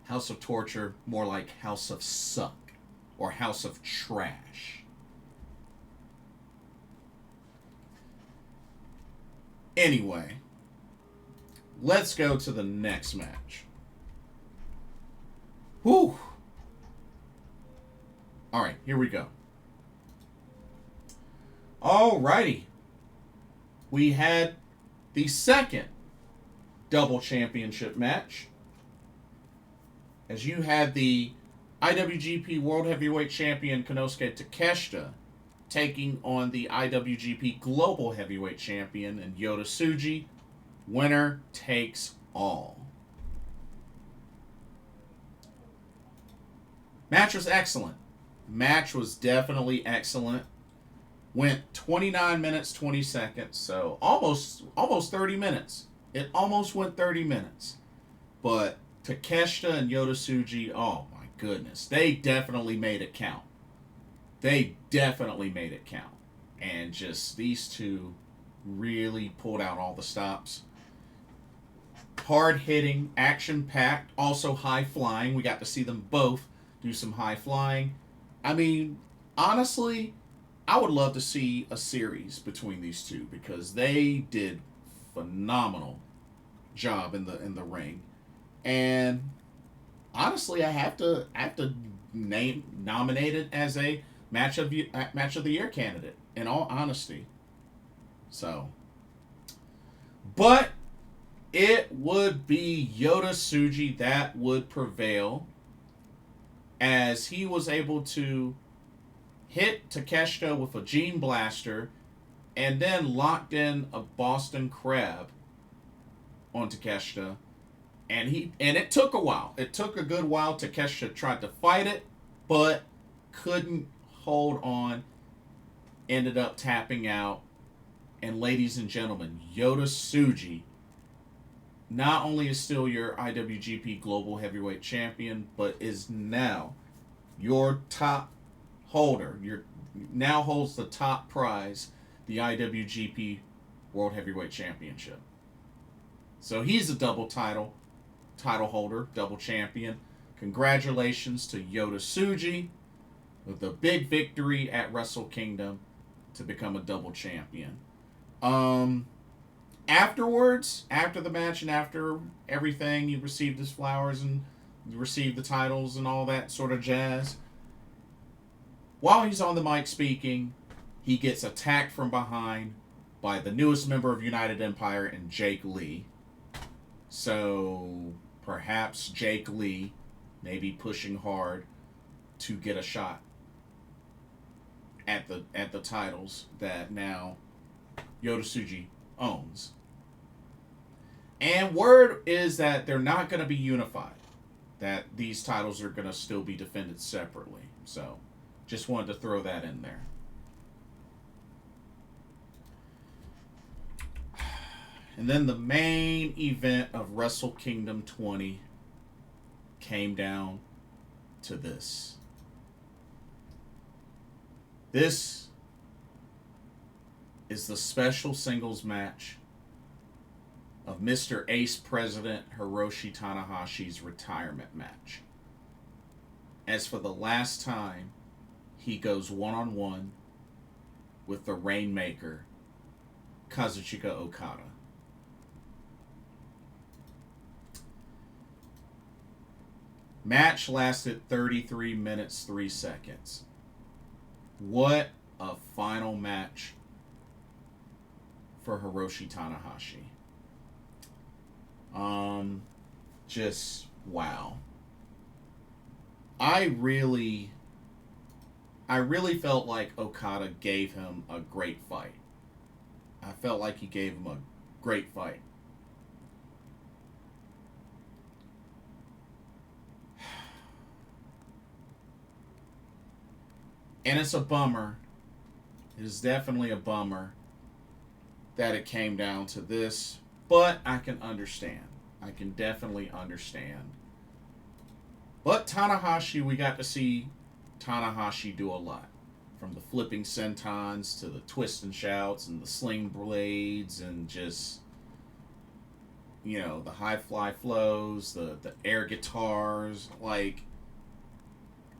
House of Torture, more like House of Suck, or House of Trash. Anyway, let's go to the next match. Whew. Alright, here we go. Alrighty. We had the second double championship match. As you had the IWGP World Heavyweight Champion Konosuke Takeshita taking on the IWGP Global Heavyweight Champion and Yota Tsuji. Winner takes all. Match was excellent. Match was definitely excellent. Went 29 minutes, 20 seconds, so almost 30 minutes. It almost went 30 minutes. But Takeshita and Yota Tsuji, oh my goodness, they definitely made it count. They definitely made it count. And just these two really pulled out all the stops. Hard hitting, action packed, also high flying. We got to see them both do some high flying. I mean, honestly, I would love to see a series between these two because they did phenomenal job in the ring. And honestly, I have to nominate it as a match of the year candidate, in all honesty. So, but it would be Yota Tsuji that would prevail, as he was able to hit Takeshita with a Gene Blaster and then locked in a Boston Crab on Takeshita. And it took a while. It took a good while. Takeshita tried to fight it, but couldn't hold on. Ended up tapping out. And ladies and gentlemen, Yota Tsuji not only is still your IWGP Global Heavyweight Champion, but is now your top holder. Now holds the top prize, the IWGP World Heavyweight Championship. So he's a double title holder, double champion. Congratulations to Yota Tsuji with the big victory at Wrestle Kingdom to become a double champion. Afterwards, after the match and after everything, you received his flowers and you received the titles and all that sort of jazz. While he's on the mic speaking, he gets attacked from behind by the newest member of United Empire and Jake Lee. So perhaps Jake Lee may be pushing hard to get a shot at the titles that now Yota Tsuji owns. And word is that they're not going to be unified. That these titles are going to still be defended separately. So, just wanted to throw that in there. And then the main event of Wrestle Kingdom 20 came down to this. This is the special singles match of Mr. Ace President Hiroshi Tanahashi's retirement match. As for the last time he goes one-on-one with the Rainmaker, Kazuchika Okada. Match lasted 33 minutes, 3 seconds. What a final match for Hiroshi Tanahashi. Just wow. I really felt like Okada gave him a great fight. I felt like he gave him a great fight. And it's a bummer. It is definitely a bummer that it came down to this. But I can understand. I can definitely understand. But Tanahashi, we got to see Tanahashi do a lot. From the flipping sentons to the twist and shouts and the sling blades and just, you know, the high fly flows, the air guitars. Like,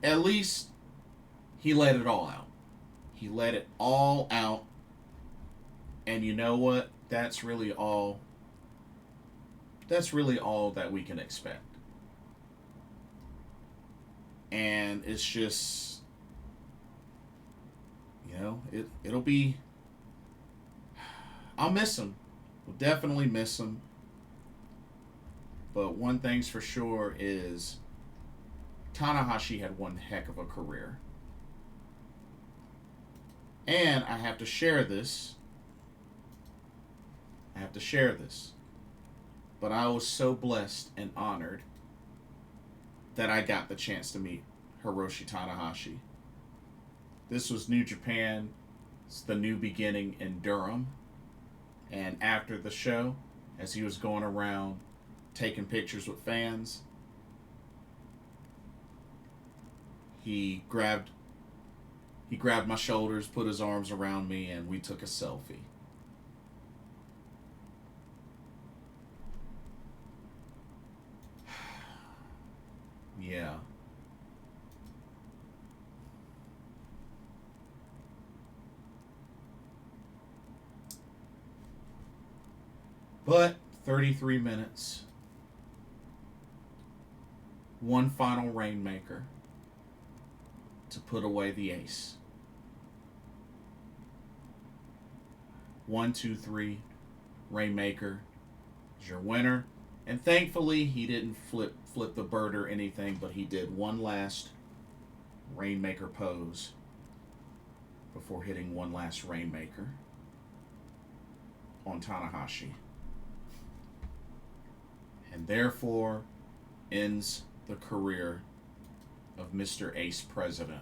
at least he let it all out. He let it all out. And you know what? That's really all that we can expect. And it's just, you know, it'll be, I'll miss him. We'll definitely miss him. But one thing's for sure is Tanahashi had one heck of a career. And I have to share this. But I was so blessed and honored that I got the chance to meet Hiroshi Tanahashi. This was New Japan. It's the New Beginning in Durham. And after the show, as he was going around taking pictures with fans, he grabbed my shoulders, put his arms around me, and we took a selfie. Yeah. But 33 minutes. One final Rainmaker to put away the ace. 1, 2, 3. Rainmaker is your winner. And thankfully, he didn't flip the bird or anything, but he did one last Rainmaker pose before hitting one last Rainmaker on Tanahashi. And therefore ends the career of Mr. Ace President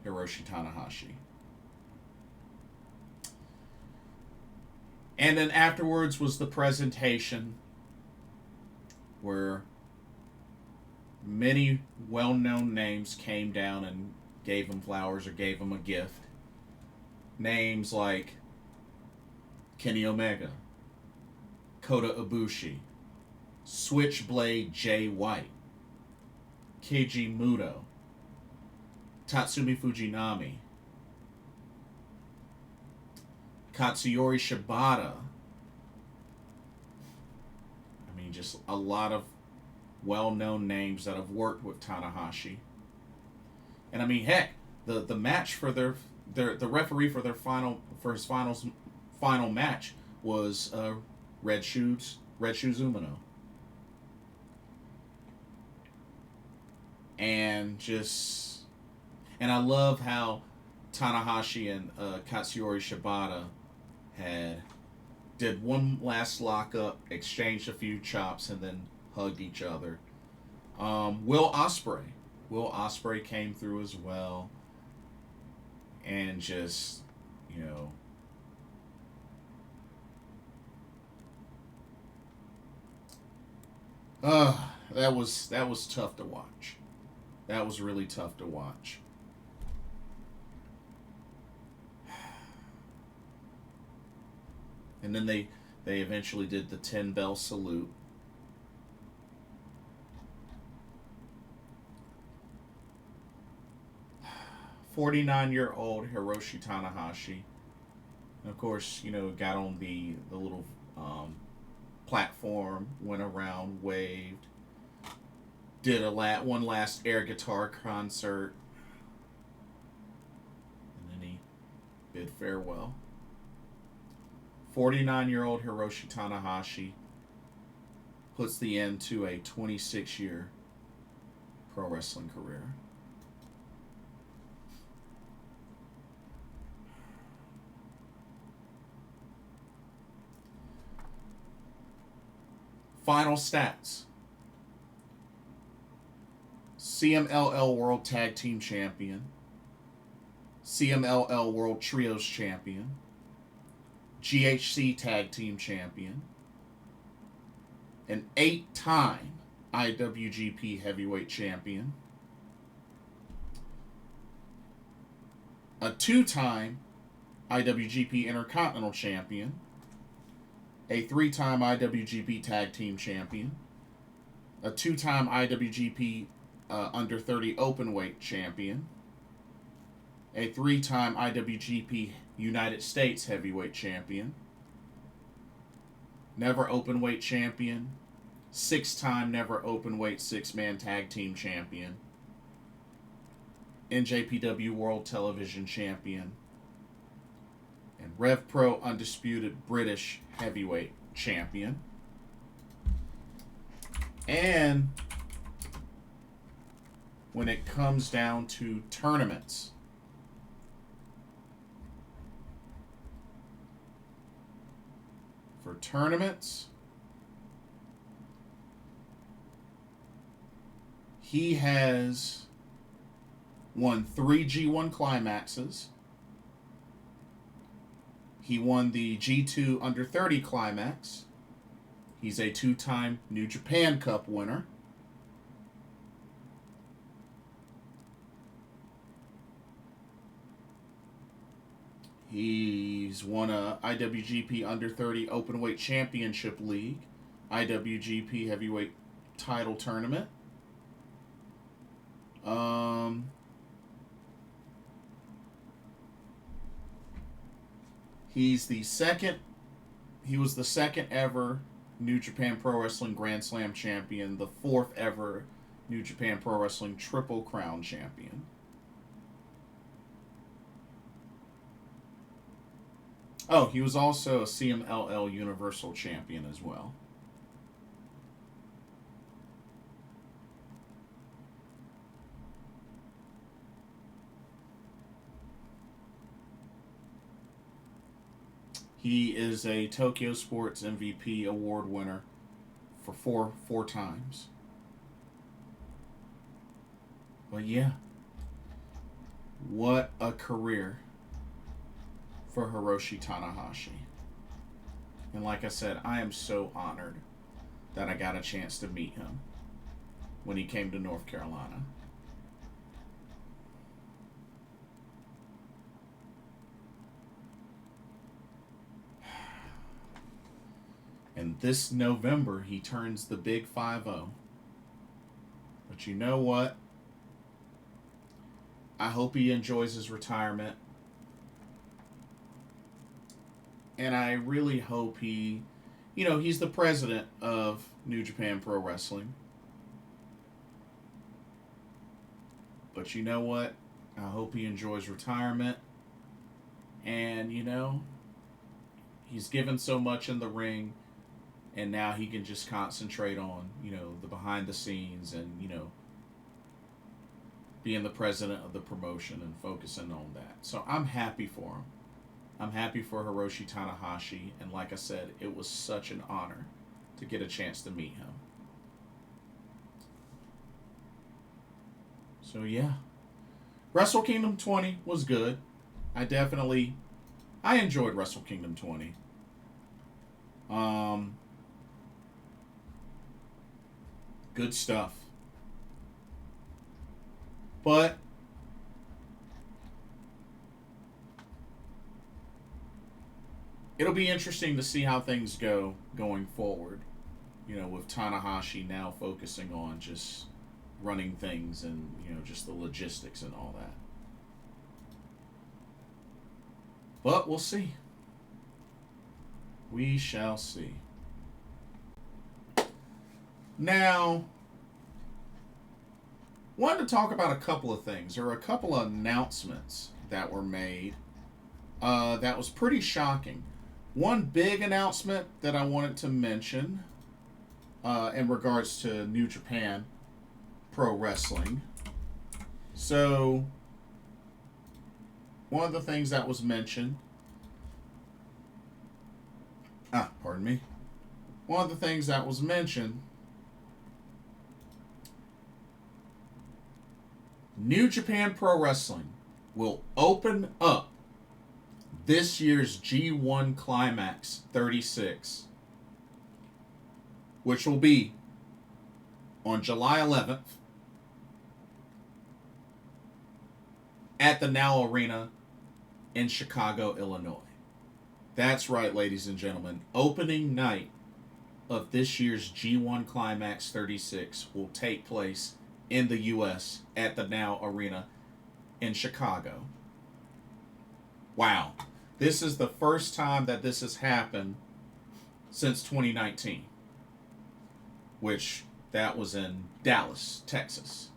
Hiroshi Tanahashi. And then afterwards was the presentation where many well-known names came down and gave him flowers or gave him a gift. Names like Kenny Omega, Kota Ibushi, Switchblade Jay White, Keiji Muto, Tatsumi Fujinami, Katsuyori Shibata. I mean, just a lot of well-known names that have worked with Tanahashi. And I mean, heck, the match for the referee for his final match was Red Shoes Umino. And I love how Tanahashi and Katsuyori Shibata did one last lockup, exchanged a few chops, and then hugged each other. Will Ospreay came through as well, and just, you know, that was tough to watch. That was really tough to watch. And then they They eventually did the 10-bell salute. "49-year-old Hiroshi Tanahashi." And of course, got on the little platform, went around, waved, did one last air guitar concert, and then he bid farewell. 49-year-old Hiroshi Tanahashi puts the end to a 26-year pro wrestling career. Final stats. CMLL World Tag Team Champion, CMLL World Trios Champion, GHC Tag Team Champion, an 8-time IWGP Heavyweight Champion, a 2-time IWGP Intercontinental Champion, a 3-time IWGP Tag Team Champion, a 2-time IWGP Under 30 Openweight Champion, a 3-time IWGP United States Heavyweight Champion, Never Openweight Champion, 6-time Never Openweight 6-Man Tag Team Champion, NJPW World Television Champion, and Rev Pro Undisputed British Heavyweight Champion. And when it comes down to tournaments, he has won 3 G1 climaxes. He won the G2 Under 30 climax. He's a 2-time New Japan Cup winner. He's won a IWGP Under 30 Openweight Championship League, IWGP Heavyweight Title Tournament. He was the second ever New Japan Pro Wrestling Grand Slam champion, the 4th ever New Japan Pro Wrestling Triple Crown champion. Oh, he was also a CMLL Universal Champion as well. He is a Tokyo Sports MVP award winner for four times. But yeah, what a career for Hiroshi Tanahashi. And like I said, I am so honored that I got a chance to meet him when he came to North Carolina. And this November, he turns the big 5-0. But you know what? I hope he enjoys his retirement. And I really hope he's the president of New Japan Pro Wrestling. But you know what? I hope he enjoys retirement. And, he's given so much in the ring. And now he can just concentrate on, the behind the scenes and, being the president of the promotion and focusing on that. So I'm happy for him. I'm happy for Hiroshi Tanahashi. And like I said, it was such an honor to get a chance to meet him. So yeah. Wrestle Kingdom 20 was good. I enjoyed Wrestle Kingdom 20. Good stuff. But it it'll be interesting to see how things go going forward. With Tanahashi now focusing on just running things and, just the logistics and all that. But we'll see. We shall see. Now, wanted to talk about a couple of things. There were a couple of announcements that were made that was pretty shocking. One big announcement that I wanted to mention in regards to New Japan Pro-Wrestling. So, one of the things that was mentioned... pardon me. One of the things that was mentioned... New Japan Pro-Wrestling will open up this year's G1 Climax 36, which will be on July 11th at the Now Arena in Chicago, Illinois. That's right, ladies and gentlemen. Opening night of this year's G1 Climax 36 will take place in the U.S. at the Now Arena in Chicago. Wow. This is the first time that this has happened since 2019. Which, that was in Dallas, Texas.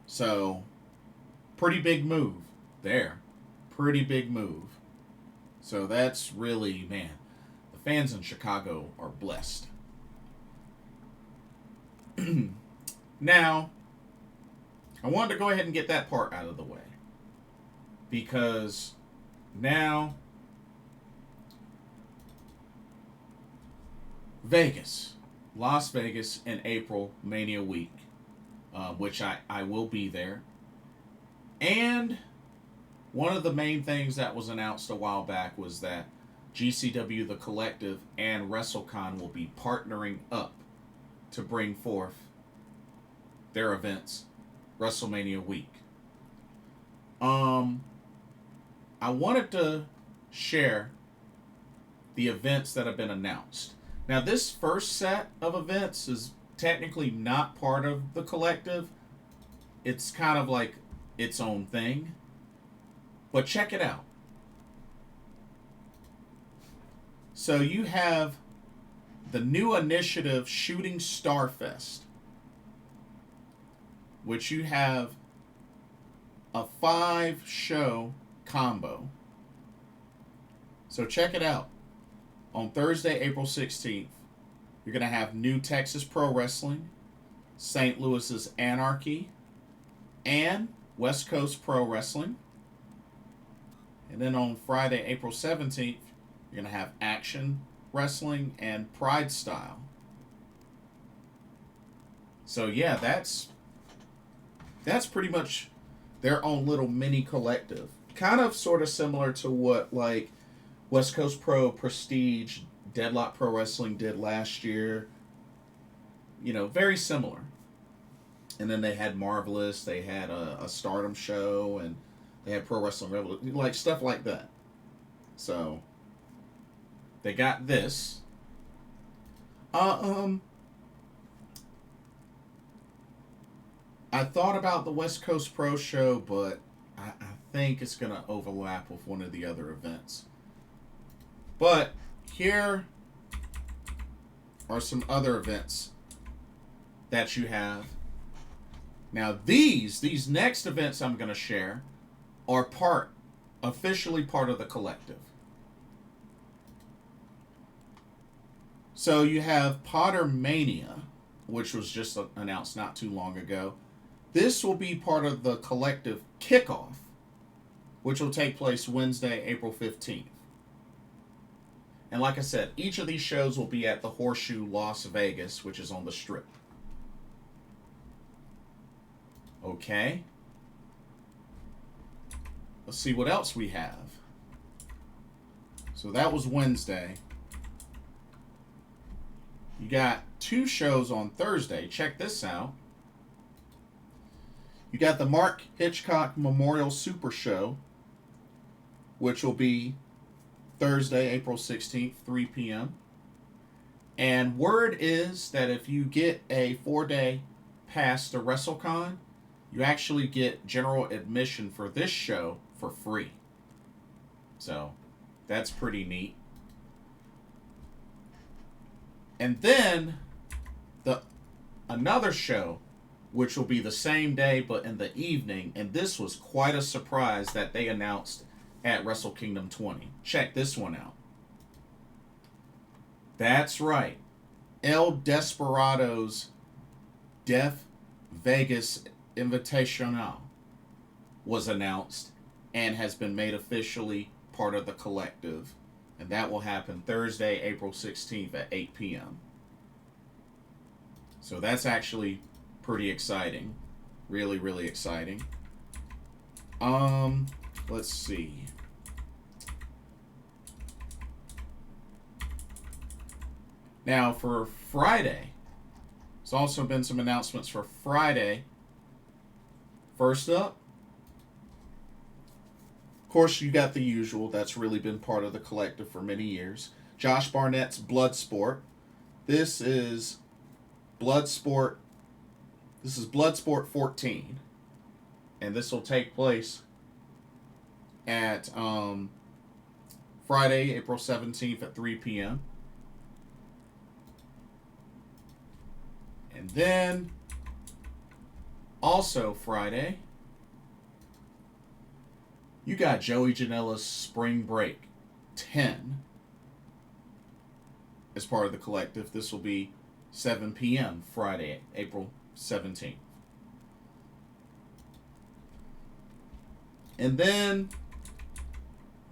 So, pretty big move there. Pretty big move. So that's really, man, the fans in Chicago are blessed. Now, I wanted to go ahead and get that part out of the way. Because now, Vegas, Las Vegas in April, Mania Week, which I will be there. And one of the main things that was announced a while back was that GCW The Collective and WrestleCon will be partnering up to bring forth their events WrestleMania week. I wanted to share the events that have been announced. Now, this first set of events is technically not part of the collective. It's kind of like its own thing. But check it out. So you have the new initiative Shooting Star Fest, which you have a 5-show combo. So check it out. On Thursday, April 16th, you're going to have New Texas Pro Wrestling, St. Louis's Anarchy, and West Coast Pro Wrestling. And then on Friday, April 17th, you're going to have Action Wrestling and Pride Style. So yeah, that's pretty much their own little mini collective. Kind of sort of similar to what like West Coast Pro, Prestige, Deadlock Pro Wrestling did last year. Very similar. And then they had Marvelous, they had a Stardom show, and they had Pro Wrestling Revolution, like stuff like that. So they got this. I thought about the West Coast Pro show, but I think it's going to overlap with one of the other events. But here are some other events that you have. Now these next events I'm going to share are officially part of the collective. So you have Potter Mania, which was just announced not too long ago. This will be part of the collective kickoff, which will take place Wednesday, April 15th. And like I said, each of these shows will be at the Horseshoe Las Vegas, which is on the Strip. Okay. Let's see what else we have. So that was Wednesday. You got 2 shows on Thursday. Check this out. You got the Mark Hitchcock Memorial Super Show which will be Thursday, April 16th, 3 p.m. And word is that if you get a 4-day pass to WrestleCon, you actually get general admission for this show for free. So, that's pretty neat. And then, another show, which will be the same day but in the evening, and this was quite a surprise that they announced at Wrestle Kingdom 20. Check this one out. That's right. El Desperado's Death Vegas Invitational was announced and has been made officially part of the collective. And that will happen Thursday, April 16th at 8 p.m. So that's actually pretty exciting. Really, really exciting. Let's see. Now for Friday, there's also been some announcements for Friday. First up, of course, you got the usual. That's really been part of the collective for many years. Josh Barnett's Bloodsport. This is Bloodsport 14. And this will take place at Friday, April 17th at 3 p.m. And then, also Friday, you got Joey Janela's Spring Break 10 as part of the collective. This will be 7 p.m. Friday, April 17th. And then,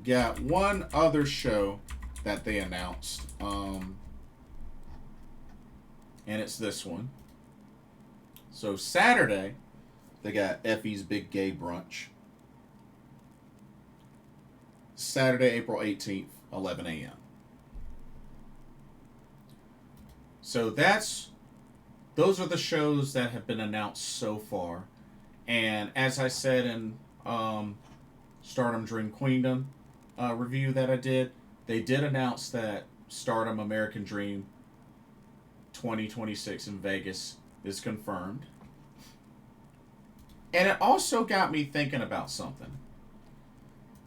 got one other show that they announced. And it's this one. So Saturday, they got Effie's Big Gay Brunch. Saturday, April 18th, 11 a.m. So those are the shows that have been announced so far. And as I said in Stardom Dream Queendom review that I did, they did announce that Stardom American Dream 2026 in Vegas is confirmed. And it also got me thinking about something.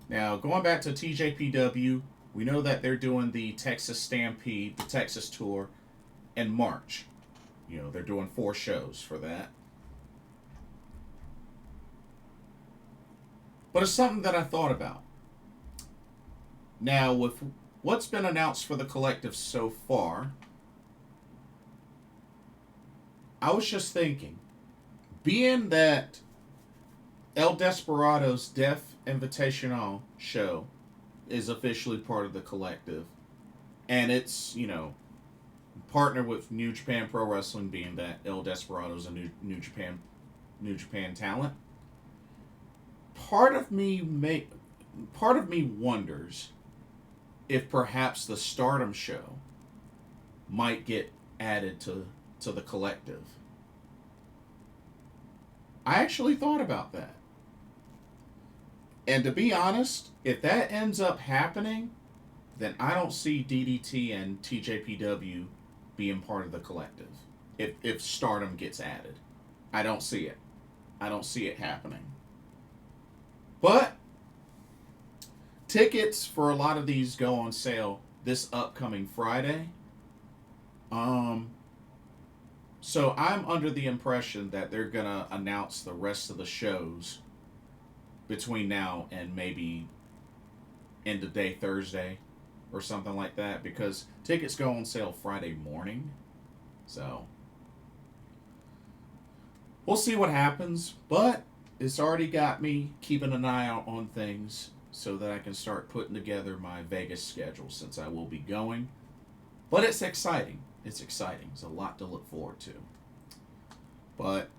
Now, going back to TJPW, we know that they're doing the Texas Stampede, the Texas tour, in March. You know, they're doing 4 shows for that. But it's something that I thought about. Now, with what's been announced for the collective so far, I was just thinking, being that El Desperado's Death Invitational show is officially part of the collective, and it's, you know, partnered with New Japan Pro Wrestling, being that El Desperado's a New Japan talent. Part of me wonders if perhaps the Stardom show might get added to the collective. I actually thought about that. And to be honest, if that ends up happening, then I don't see DDT and TJPW being part of the collective. If Stardom gets added. I don't see it. I don't see it happening. But tickets for a lot of these go on sale this upcoming Friday. So I'm under the impression that they're going to announce the rest of the shows between now and maybe end of day Thursday or something like that, because tickets go on sale Friday morning. So we'll see what happens, but it's already got me keeping an eye out on things so that I can start putting together my Vegas schedule, since I will be going. But it's exciting. It's exciting. It's a lot to look forward to. But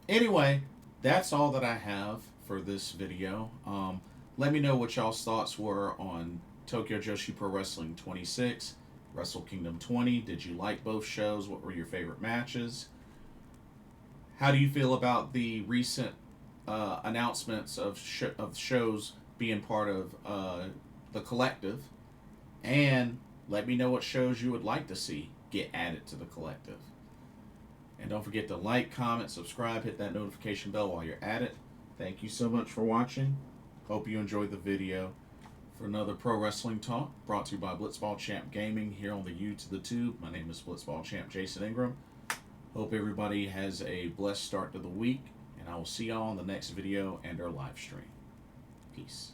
anyway, that's all that I have for this video. Let me know what y'all's thoughts were on Tokyo Joshi Pro-Wrestling 26, Wrestle Kingdom 20. Did you like both shows? What were your favorite matches? How do you feel about the recent announcements of shows being part of the collective. And let me know what shows you would like to see get added to the collective. And don't forget to like, comment, subscribe, hit that notification bell while you're at it. Thank you so much for watching. Hope you enjoyed the video. For another Pro Wrestling Talk, brought to you by Blitzball Champ Gaming here on the U to the Tube. My name is Blitzball Champ Jason Ingram. Hope everybody has a blessed start to the week, and I will see y'all in the next video and our live stream. Peace.